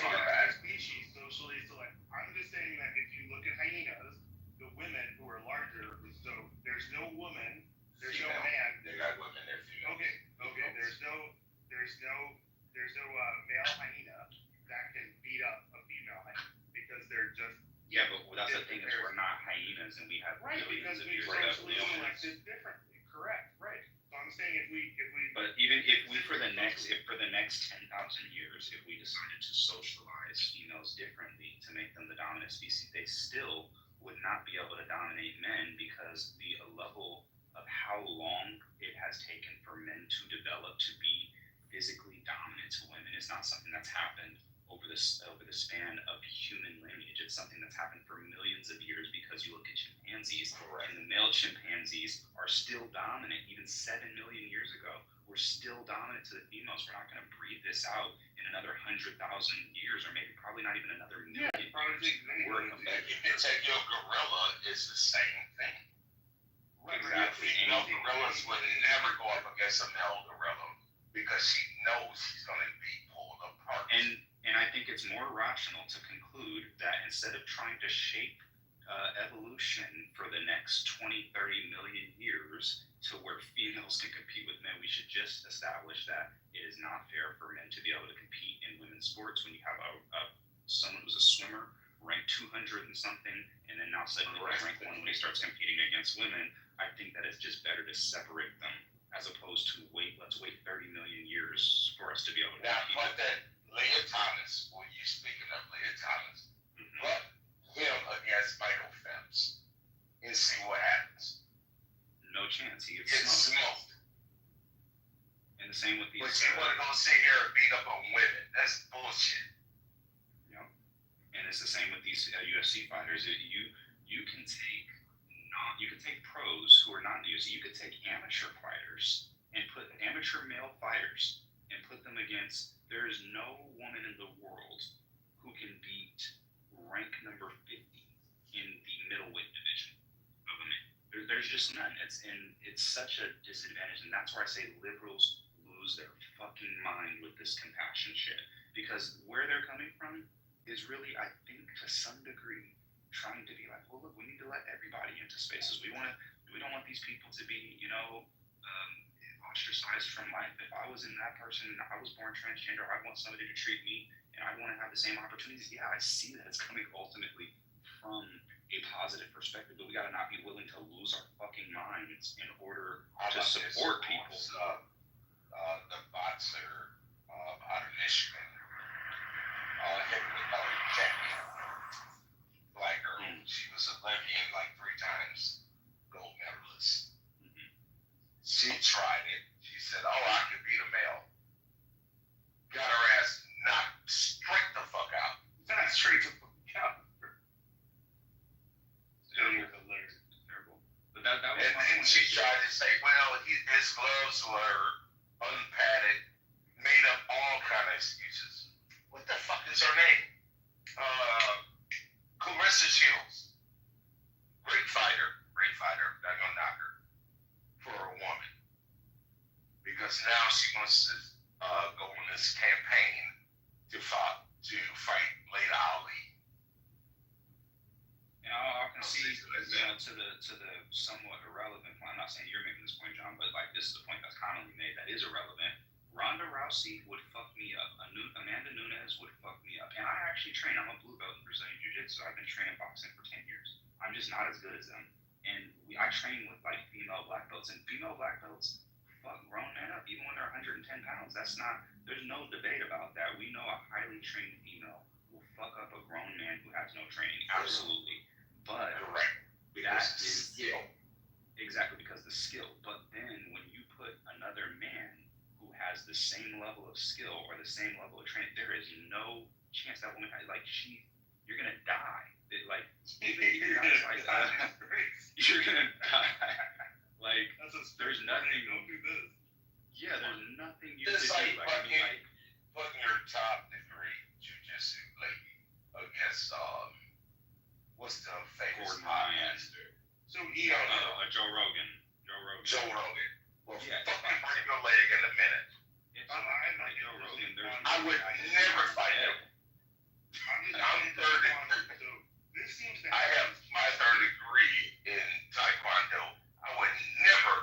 Species socially select. I'm just saying that if you look at hyenas, the women who are larger, so there's no woman, there's no man. They got women, they're female. Okay. There's no male hyena that can beat up a female hyena because they're just. Yeah, but that's the thing is we're not hyenas and we have billions of years of evolution. Selected differently. Correct. Right. So I'm saying if we. But even if for the next 10,000 years, if we decided to socialize females differently to make them the dominant species, they still would not be able to dominate men because the level of how long it has taken for men to develop to be physically dominant to women is not something that's happened over the span of human lineage. It's something that's happened for millions of years because you look at chimpanzees, and the male chimpanzees are still dominant. Even 7 million years ago, we're still dominant to the females. We're not going to breed this out in another 100,000 years, or maybe probably not even another million years. If you take your gorilla, it's the same thing. Exactly. Female gorillas would never go up against a male gorilla because she knows she's going to be pulled apart. And I think it's more rational to conclude that instead of trying to shape evolution for the next 20, 30 million years to where females can compete with men. We should just establish that it is not fair for men to be able to compete in women's sports when you have someone who's a swimmer ranked 200 and something, and then now suddenly he's ranked 1 when he starts competing against women. I think that it's just better to separate them as opposed to let's wait 30 million years for us to be able to Now, compete. put that Leah Thomas, when you speaking of Leah Thomas, put him against Michael Phelps and see what happens. No chance. He gets It's smoked. smoked. And the same with these. But you want to go sit here and beat up on women? That's bullshit. And it's the same with these UFC fighters. You can take pros who are not in the UFC. You could take amateur fighters and put amateur male fighters and put them against. There is no woman in the world who can beat rank number 50 in the middleweight division of a man. There's just none. It's such a disadvantage, and that's where I say liberals lose their fucking mind with this compassion shit, because where they're coming from is really, I think, to some degree, trying to be like, well, look, we need to let everybody into spaces. We don't want these people to be, ostracized from life. If I was in that person and I was born transgender, I want somebody to treat me and I want to have the same opportunities. Yeah, I see that it's coming ultimately from a positive perspective, but we got to not be willing to lose our fucking minds in order to support people. The boxer out of Michigan, black girl. She was Olympian like 3 times, gold medalist. She tried it. She said, "Oh, I could beat a male." Got her ass knocked straight the fuck out. Not straight the fuck out. Terrible. But that was And then she tried to say, well, his gloves were unpadded, made up all kind of excuses. What the fuck is her name? Clarissa Shields. Great fighter. Not gonna knock her for a woman. Because now she wants to go on this campaign to fight Layla Ali. And I can see, to the somewhat irrelevant point. I'm not saying you're making this point, John, but like this is the point that's commonly made that is irrelevant. Ronda Rousey would fuck me up. Amanda Nunes would fuck me up. And I actually train. I'm a blue belt in Brazilian Jiu-Jitsu. I've been training boxing for 10 years. I'm just not as good as them. And I train with like female black belts. And female black belts fuck grown men up, even when they're 110 pounds. There's no debate about that. We know a highly trained female will fuck up a grown man who has no training. Absolutely. But that is skill. Exactly, because the skill. But then when you put another man who has the same level of skill or the same level of training, there is no chance that woman, you're gonna die. Even guys like that, you're gonna die. There's nothing. Don't do this. Yeah, there's nothing you It's can do. putting your top degree jiu-jitsu lady against what's the famous podcaster? So Joe Rogan. Joe Rogan. Well, Yeah. fucking break your leg in a minute. If I like Joe Rogan, I would never fight him. I'm third. This seems to I have my third degree in Taekwondo. I would never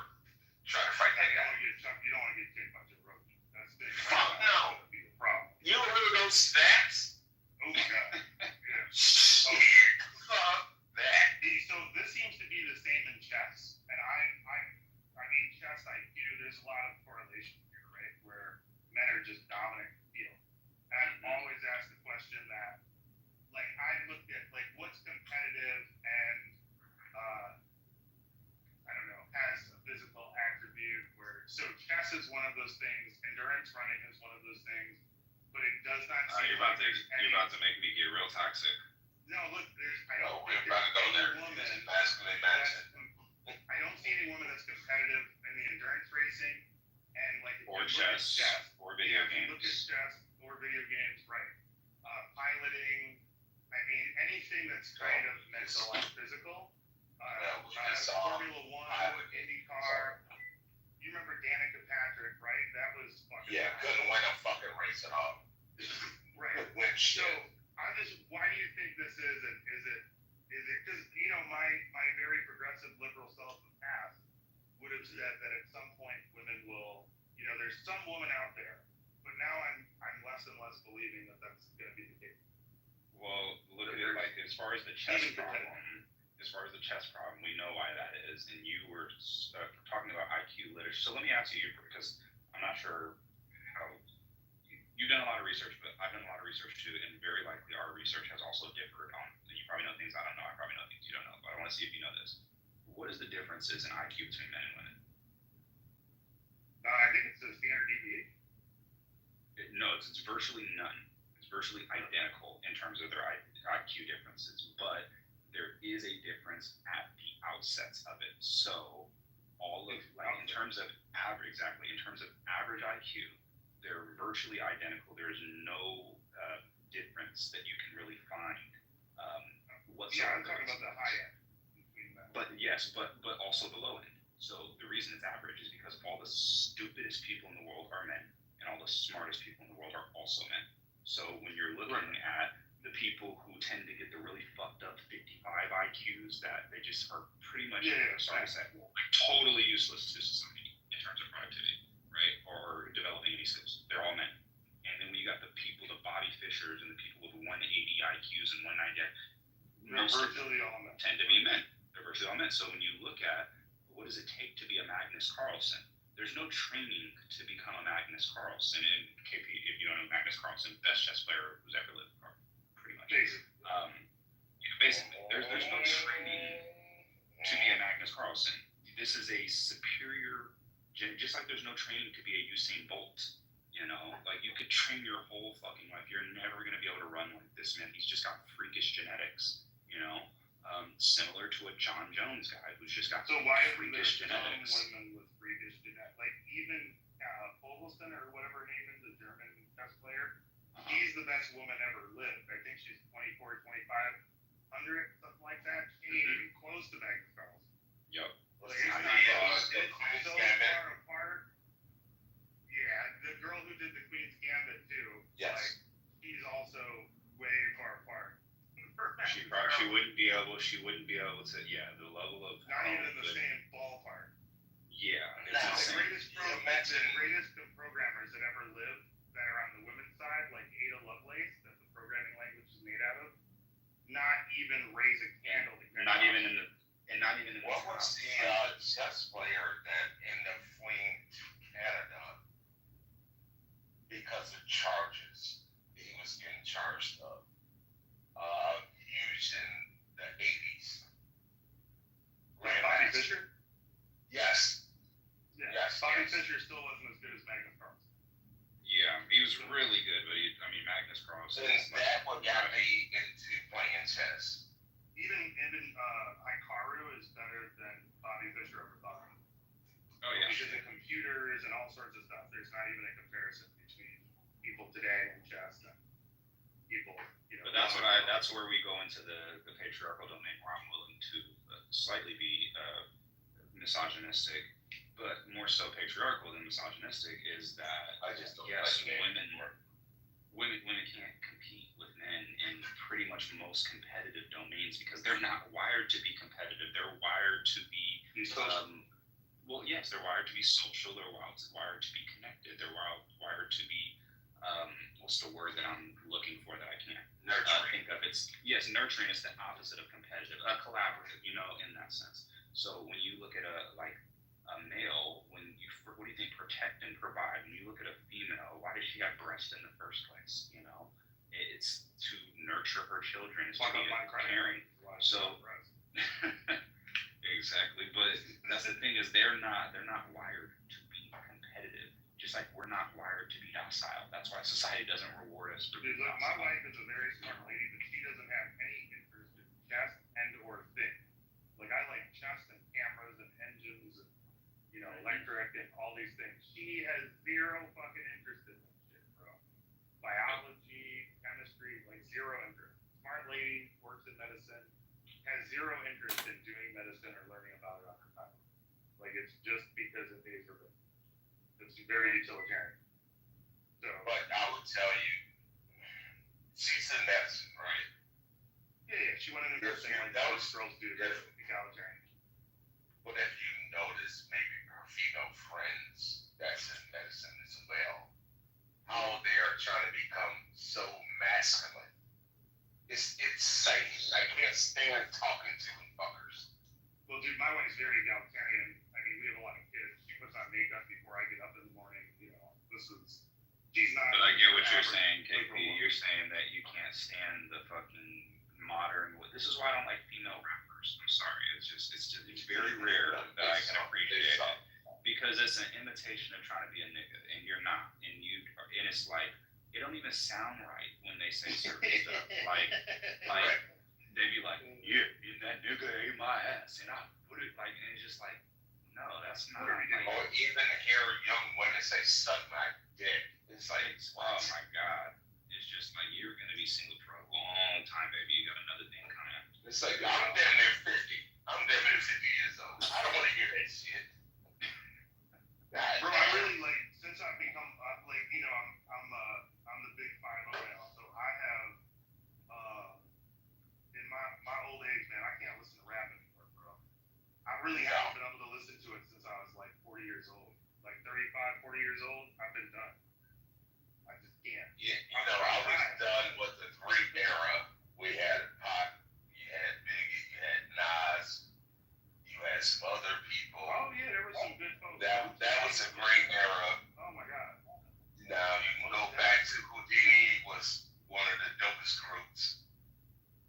try to fight that guy. You don't want to get kicked by Joe Rogan. That's the Fuck no. That'd be the problem. You heard those stats? Oh my god. Yeah. Shit. Fuck that. So this seems to be the same in chess, and I mean chess IQ. There's a lot of correlation here, right? Where men are just dominant in the field. And I've always asked the question that, like, I looked at like what's competitive and I don't know, has a physical attribute. So chess is one of those things. Endurance running is one of those things, but it does not. You're about to make me get real toxic. No, look, We're about to go there. Masculine mansion. I don't see any woman that's competitive in the endurance racing and like Or chess, or video games. Look at chess or video games, right? Piloting. I mean, anything that's kind of mental and physical. Formula One, IndyCar. You remember Danica Patrick, right? That was fucking. Yeah, couldn't win a fucking race at all. Right. Win shit. Why do you think this is? Is it because is that at some point women will, there's some woman out there, but now I'm less and less believing that that's going to be the case. Well, look at it like as far as the chess problem, we know why that is. And you were talking about IQ literature. So let me ask you, because I'm not sure how you've done a lot of research, but I've done a lot of research too, and very likely our research has also differed on. You probably know things I don't know. I probably know things you don't know, but I want to see if you know this. What is the differences in IQ between men and women? I think it's a standard deviation. No, it's virtually none. It's virtually identical in terms of their IQ differences, but there is a difference at the outsets of it. So all of in terms of average IQ, they're virtually identical. There's no difference that you can really find whatsoever. Yeah, I'm talking about the high end. But yes, but also the low end. So the reason it's average is because all the stupidest people in the world are men, and all the smartest people in the world are also men. So when you're looking at the people who tend to get the really fucked up 55 IQs that they just are pretty much totally useless to society in terms of productivity, right? Or developing any skills. They're all men. And then when you got the people, the body fishers, and the people with 180 IQs and 190, most of them tend to be men. They're virtually all men. So when you look at what does it take to be a Magnus Carlsen, there's no training to become a Magnus Carlsen. And KP, if you don't know Magnus Carlsen, best chess player who's ever lived, pretty much. Basically, there's no training to be a Magnus Carlsen. This is a superior, just like there's no training to be a Usain Bolt. Like you could train your whole fucking life. You're never going to be able to run like this man. He's just got freakish genetics, similar to a John Jones guy who's just got freakish genetics. Women with freakish genetics, like even Vogelsen or whatever her name is, the German chess player, she's the best woman ever lived. I think she's 24, 2500, something like that. She ain't even close to Magnus Carlsen. Yep. Like, it's so far apart. Yeah, the girl who did the Queen's Gambit too. Yes. Like, she's also way far apart. She wouldn't be able to. Yeah, the level of not even in the same ballpark. Yeah, the greatest programmers that ever lived that are on the women's side, like Ada Lovelace, that the programming language is made out of, not even raise a candle to not even in the what was the chess player that ended up fleeing to Canada because of charges he was getting charged of used in the 80s? Bobby Fischer? Yes. Yes. Bobby Fischer still wasn't as good as Magnus Carlsen. Yeah, he was really good, but Magnus Carlsen. That what got me into playing chess. Even Hikaru is better than Bobby Fischer ever thought. Oh yeah. Because of computers and all sorts of stuff, there's not even a comparison between people today and chess and people. But that's where we go into the patriarchal domain, where I'm willing to slightly be misogynistic, but more so patriarchal than misogynistic, is that women can't compete with men in pretty much most competitive domains because they're not wired to be competitive. They're wired to be they're wired to be social. They're wired to be connected. They're wired to be what's the word that I'm looking for that I can't think of? Nurturing is the opposite of competitive. Collaborative, in that sense. So when you look at a male, what do you think? Protect and provide. When you look at a female, why does she have breasts in the first place? It's to nurture her children. It's to be caring. So exactly, but that's the thing is they're not wired to be competitive. Just like we're not wired to be docile. That's why society doesn't reward us for being docile. My wife is a very smart lady, but she doesn't have any interest in chess and or things. Like I like chess and cameras and engines and electric and all these things. She has zero fucking interest in that shit, bro. Biology, chemistry, like zero interest. Smart lady, works in medicine, has zero interest in doing medicine or learning about it on her time. Like it's just because it pays her bill. It's very utilitarian. So, but I would tell you, she's in medicine, right? Yeah. She went into nursing like most girls do. Egalitarian. But if you notice, maybe friends that's in medicine as well, how they are trying to become so masculine. It's insane. I can't stand talking to them fuckers. Well, dude, my wife's very egalitarian. I mean, we have a lot of kids. She puts on makeup before I get up in the morning. She's not. But I get what you're saying, KP. You're saying that you can't stand the fucking modern. This is why I don't like female rappers. I'm sorry. It's very rare that I can appreciate it because it's an imitation of trying to be a nigga, and you're not. And it's like it don't even sound right when they say certain stuff. Like they be like, yeah, that nigga ate my ass, and I put it like, and it's just like, no, that's not. Or even hear young women say, "Suck my dick." It's like, oh my god, it's just like you're gonna be single for a long time, baby. You got another thing coming. It's like I'm damn near 50. I'm damn near 50 years old. I don't want to hear that shit. Bro, I really like since I've become like I'm the big 5-0 now, so I have in my old age, man, I can't listen to rap anymore, bro. I really haven't been able to listen to it since I was like 40 years old. Like 35, 40 years old, I've been done. I just can't. Yeah, I was done with the great era. We had Pac, you had Biggie, you had Nas, you had some other people. Oh yeah, there were some good folks. That was a great era. Oh my god. Now you can go back to Houdini was one of the dopest groups.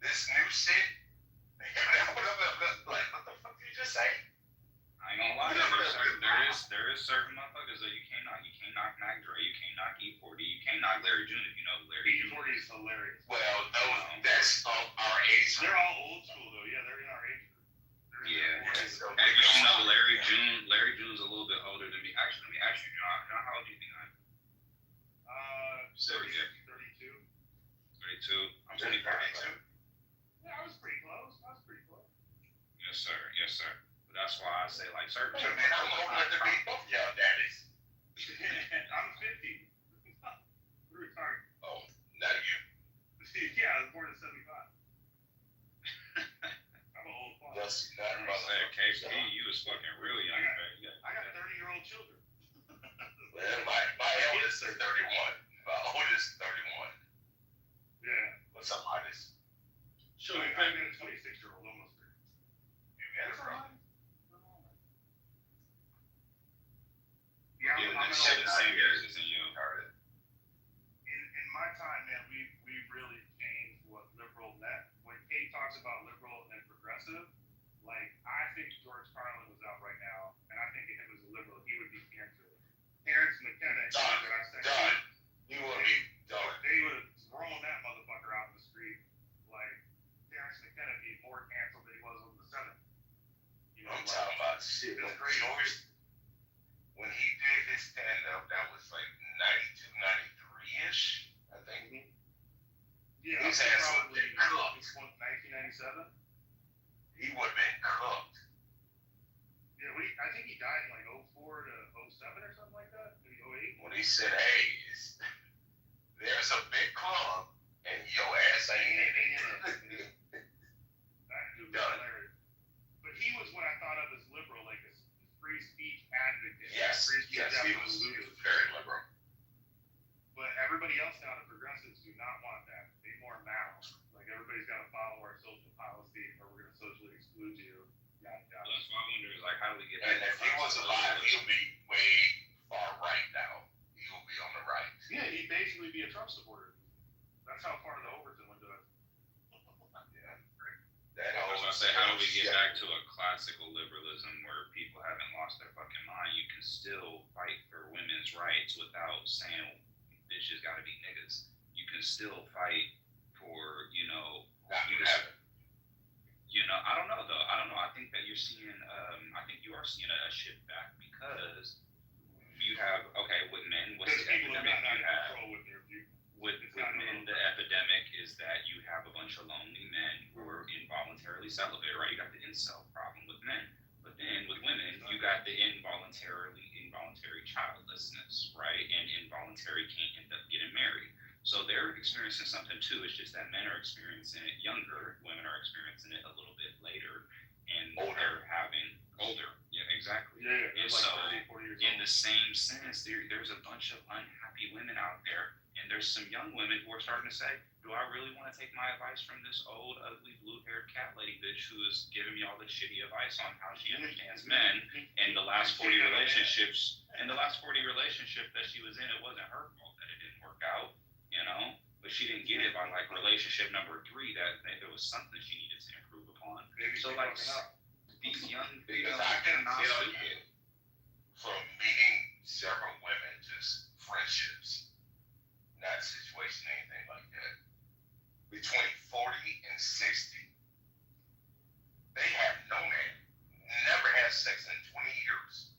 This new shit, like what the fuck did you just say? I ain't gonna lie, there is certain motherfuckers that you can't knock Mac Dre, you can't knock E40, you can't knock Larry June if you know who Larry June. E40 is hilarious. Well, that's our age. They're all old school though. Yeah, they're in our age group. Yeah. And you know Larry June's a little bit older than me. Actually, let me ask you, John, how old do you think I am? 32. 32. I'm 25. Yeah, I was pretty close. Yes, sir. But that's why I say like certain. Man, I'm old enough to be both y'all daddies. I'm 50. We're retired. Oh, not you. Yeah, I was born in 75. I'm an old father. Yes, not I'm gonna say, KP, you was fucking real young, man. I got 30-year-old children. Well, my eldest is 31. My oldest is 31. Yeah. What's up, artist? Sure, I've got a 26-year-old almost there. You got it, bro. Yeah, I'm the same years as in you. In my time, man, we really changed what liberal meant. When Kate talks about liberal and progressive, like I think George Carlin was out right now, and I think if he was a liberal, he would be canceled. Terrence McKenna, Done. You would be done. They would have thrown that motherfucker out in the street. Like Terrence McKenna be more canceled than he was on the Senate. You know, I'm talking about shit. When he did his stand-up, that was like 92, 93-ish, I think. Yeah, his ass would have been cooked. 1997? He would have been cooked. Yeah, I think he died in like 04 to 07 or something like that, maybe 08. When he said, hey, there's a big club, and your ass ain't in it. That dude was hilarious. But he was what I thought of as liberal, like a free speech advocate. Yes, he was very liberal. But everybody else now, the progressives, do not want that. They more now. Like everybody's got to follow our social policy, or we're going to socially exclude you. Yada yada. Well, that's why I wonder is like, how do we get? And if he was alive, he'll be way far right now. He'll be on the right. Yeah, he'd basically be a Trump supporter. That's how far the Overton went to it. I was gonna say, how do we get back to a classical liberalism where people haven't lost their fucking mind? You can still fight for women's rights without saying bitches gotta be niggas. You can still fight for, I don't know though. I don't know. I think that you're seeing, I think you are seeing a shift back because you have, with men, what's the epidemic you have? With men, the epidemic is that you have a bunch of lonely men who are involuntarily celibate, right? You got the incel problem with men. But then with women, you got the involuntary childlessness, right? And involuntary can't end up getting married. So they're experiencing something too. It's just that men are experiencing it younger, women are experiencing it a little bit later, and they're having older. Yeah, exactly. Yeah, And like so 30, 40 years in old. the same sense, there's a bunch of unhappy women out there, and there's some young women who are starting to say, do I really want to take my advice from this old, ugly, blue-haired cat lady bitch who is giving me all this shitty advice on how she understands men? And the last 40 relationships, that she was in, it wasn't her fault that it didn't work out, you know? But she didn't get it by like relationship number 3 that there was something she needed to improve upon. So like these young, Because I can tell you from meeting several women, just friendships, not situation, anything like that, between 40 and 60, they have no man, never had sex in 20 years.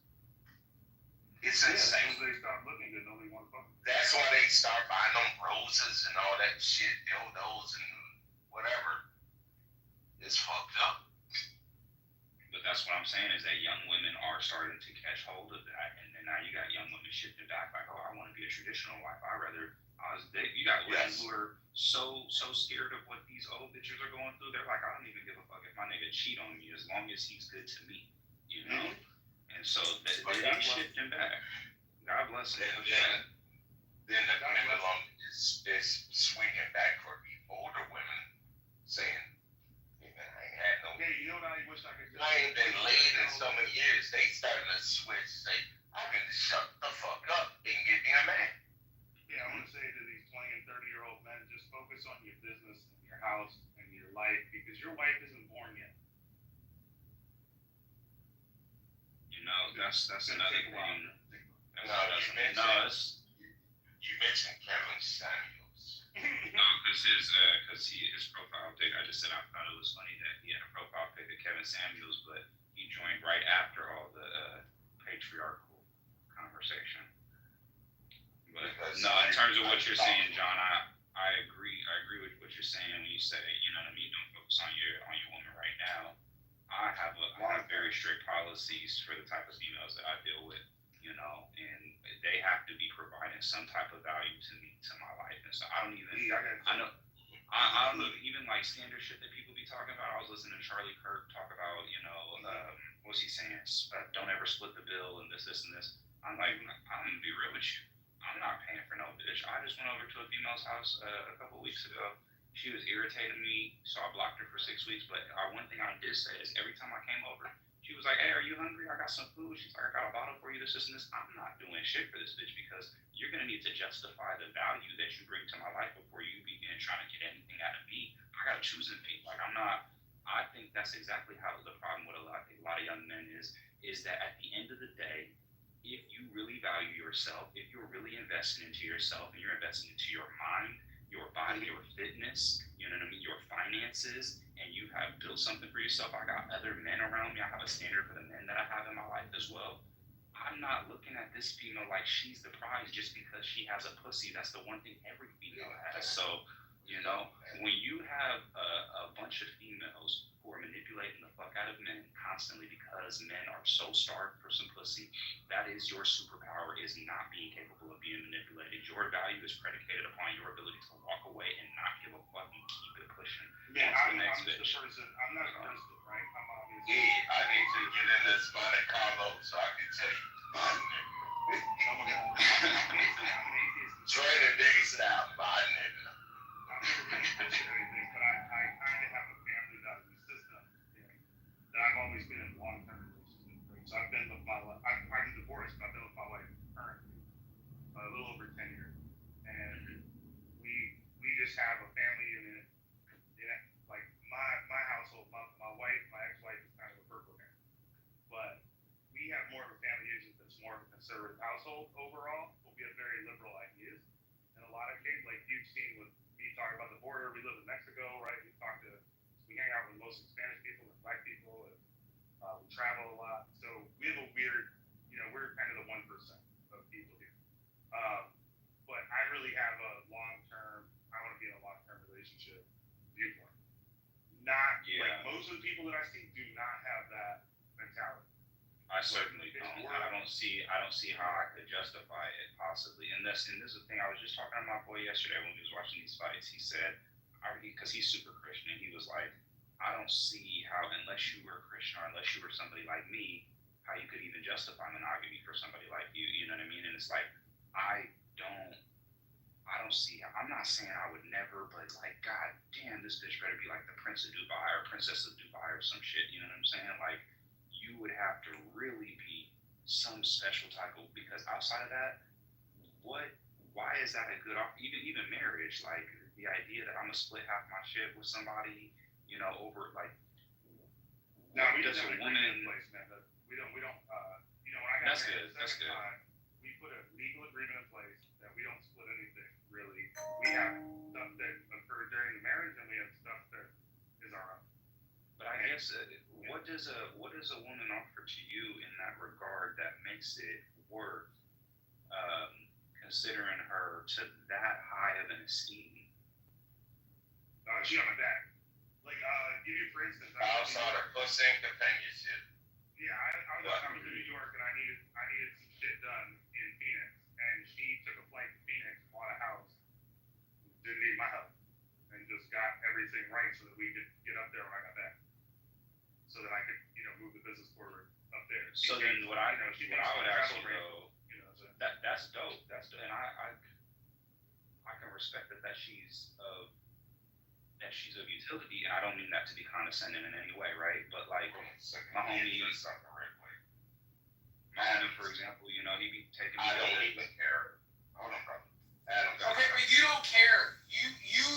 It's insane. They start looking good, nobody wants to fuck. That's why they start buying them roses and all that shit, dildos and whatever. It's fucked up. But that's what I'm saying is that young women are starting to catch hold of that, and then now you got young women shifting back like, oh, I want to be a traditional wife. You got women who are so scared of what these old bitches are going through. They're like, I don't even give a fuck if my nigga cheat on me as long as he's good to me, you know. And so they're shifting back. God bless them. Then the pendulum is swinging back for the older women, saying, I ain't had no. Yeah, you know what I wish I could do? I ain't been laid in so many years. They started to switch, say, I can shut the fuck up and get me a man. Yeah, I want to say to these 20 and 30-year-old men, just focus on your business and your house and your life because your wife isn't born yet. You know, that's another thing. You mentioned Kevin Samuels. No, because his profile pic. I just said I thought it was funny that he had a profile pic of Kevin Samuels, but he joined right after all the patriarchal conversation. But no, in terms of what you're saying, John, I agree with what you're saying when you say, you know what I mean, don't focus on your woman right now. I have very strict policies for the type of females that I deal with, you know, and they have to be providing some type of value to me, to my life. And so I don't even even like standard shit that people be talking about. I was listening to Charlie Kirk talk about, you know, what's he saying? Don't ever split the bill and this, and this. I'm like, I'm gonna be real with you. I'm not paying for no bitch. I just went over to a female's house a couple weeks ago. She was irritating me, so I blocked her for 6 weeks. But one thing I did say is every time I came over, she was like, hey, are you hungry? I got some food. She's like, I got a bottle for you, this, and this. I'm not doing shit for this bitch because you're going to need to justify the value that you bring to my life before you begin trying to get anything out of me. I got to choose in me. Like, I think that's exactly how the problem with a lot of young men is that at the end of the day, if you really value yourself, if you're really investing into yourself and you're investing into your mind, your body, your fitness, you know what I mean, your finances, and you have built something for yourself. I got other men around me. I have a standard for the men that I have in my life as well. I'm not looking at this female like she's the prize just because she has a pussy. That's the one thing every female has. So, you know, when you have a bunch of females who are manipulating the fuck out of men constantly because men are so starved for some pussy, that is your superpower, is not being capable of being manipulated. Your value is predicated upon your ability to walk away and not give a fuck and keep it pushing. Yeah, I'm not a person, right? I'm obviously. Yeah, I need to get in this Monte Carlo so I can tell you. Join the days out, my nigga. I've never been pushing anything, but I kind of have a family that in the system that I've always been in long-term relationships with. So I've been with my wife. I'm divorced, but I've been with my wife currently a little over 10 years, and we just have a family unit. Like my household, my wife, my ex-wife is kind of a purple hair, but we have more of a family unit that's more of a conservative household overall, but we have very liberal ideas. In a lot of cases, like you've seen with me talking about the border, we live in Mexico, right? We hang out with mostly Spanish people and black people, and we travel a lot. So we have a weird, we're kind of the 1% of people here. But I really have a long-term, I want to be in a long-term relationship viewpoint. Not like most of the people that I see do not have that mentality. I certainly don't. I don't see how I could justify it possibly. And this is the thing. I was just talking to my boy yesterday when we was watching these fights. He said, because he's super Christian, and he was like, I don't see how, unless you were a Christian or unless you were somebody like me, how you could even justify monogamy for somebody like you. You know what I mean? And it's like, I don't see. I'm not saying I would never, but like, god damn, this bitch better be like the Prince of Dubai or Princess of Dubai or some shit. You know what I'm saying? Like, you would have to really be some special type of, because outside of that, why is that a good offer? Even marriage, like the idea that I'm gonna split half my shit with somebody, over like. No, we does just a have an woman? agreement in place, man. But we don't. When I got That's married good. the second time, we put a legal agreement in place that we don't split anything. Really, we have stuff that occurred during the marriage, and we have stuff that is our own. But I guess what does a woman offer to you in that regard that makes it worth considering her to that high of an esteem? She on my back. Like, give you for instance. Outside of pussy and companionship. Yeah, I was in New York and I needed some shit done in Phoenix, and she took a flight to Phoenix, bought a house, didn't need my help, and just got everything right so that we could get up there when I got back, so that I could move the business forward up there. So then what I would ask you though, so. that's dope. And I can respect that she's of utility, and I don't mean that to be condescending in any way, right? But like my homie, for example, he be taking me. I don't even care. Hold on, brother. Okay, but you don't care. You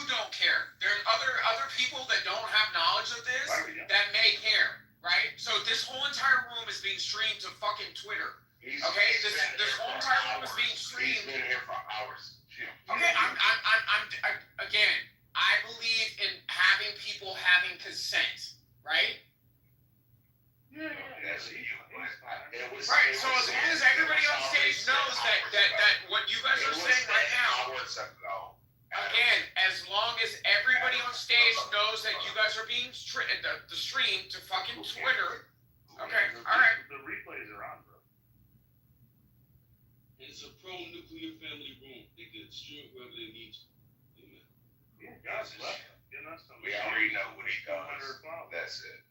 don't care. There's other people that don't have knowledge of this that may care, right? So this whole entire room is being streamed to fucking Twitter. Okay, this whole entire room is being streamed. He's been here for hours. Okay, I'm again. I believe in having people having consent, right? Yeah. Right. So as long as everybody on stage knows that what you guys are saying right now. Again, as long as everybody on stage knows that you guys are being the stream to fucking Twitter. Okay. All right. The replays are on, bro. It's a pro-nuclear family room. They can stream wherever they need to. Amen. Yeah, God's left. We already know what he does. That's it.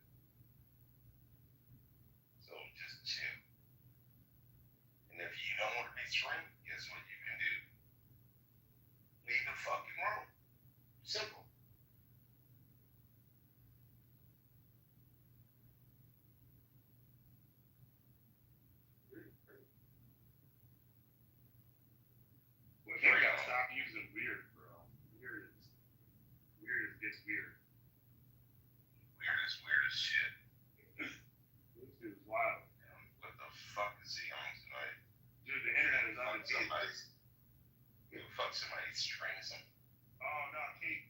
So just chill. And if you don't want to be streamed, guess what you can do? Leave the fucking room. Simple. Well, you gotta stop using weird, bro. Weird gets weird. Weird as shit. This dude's wild. What the fuck is he on tonight? Dude, the internet is on. Somebody's training him. Oh no, Kate.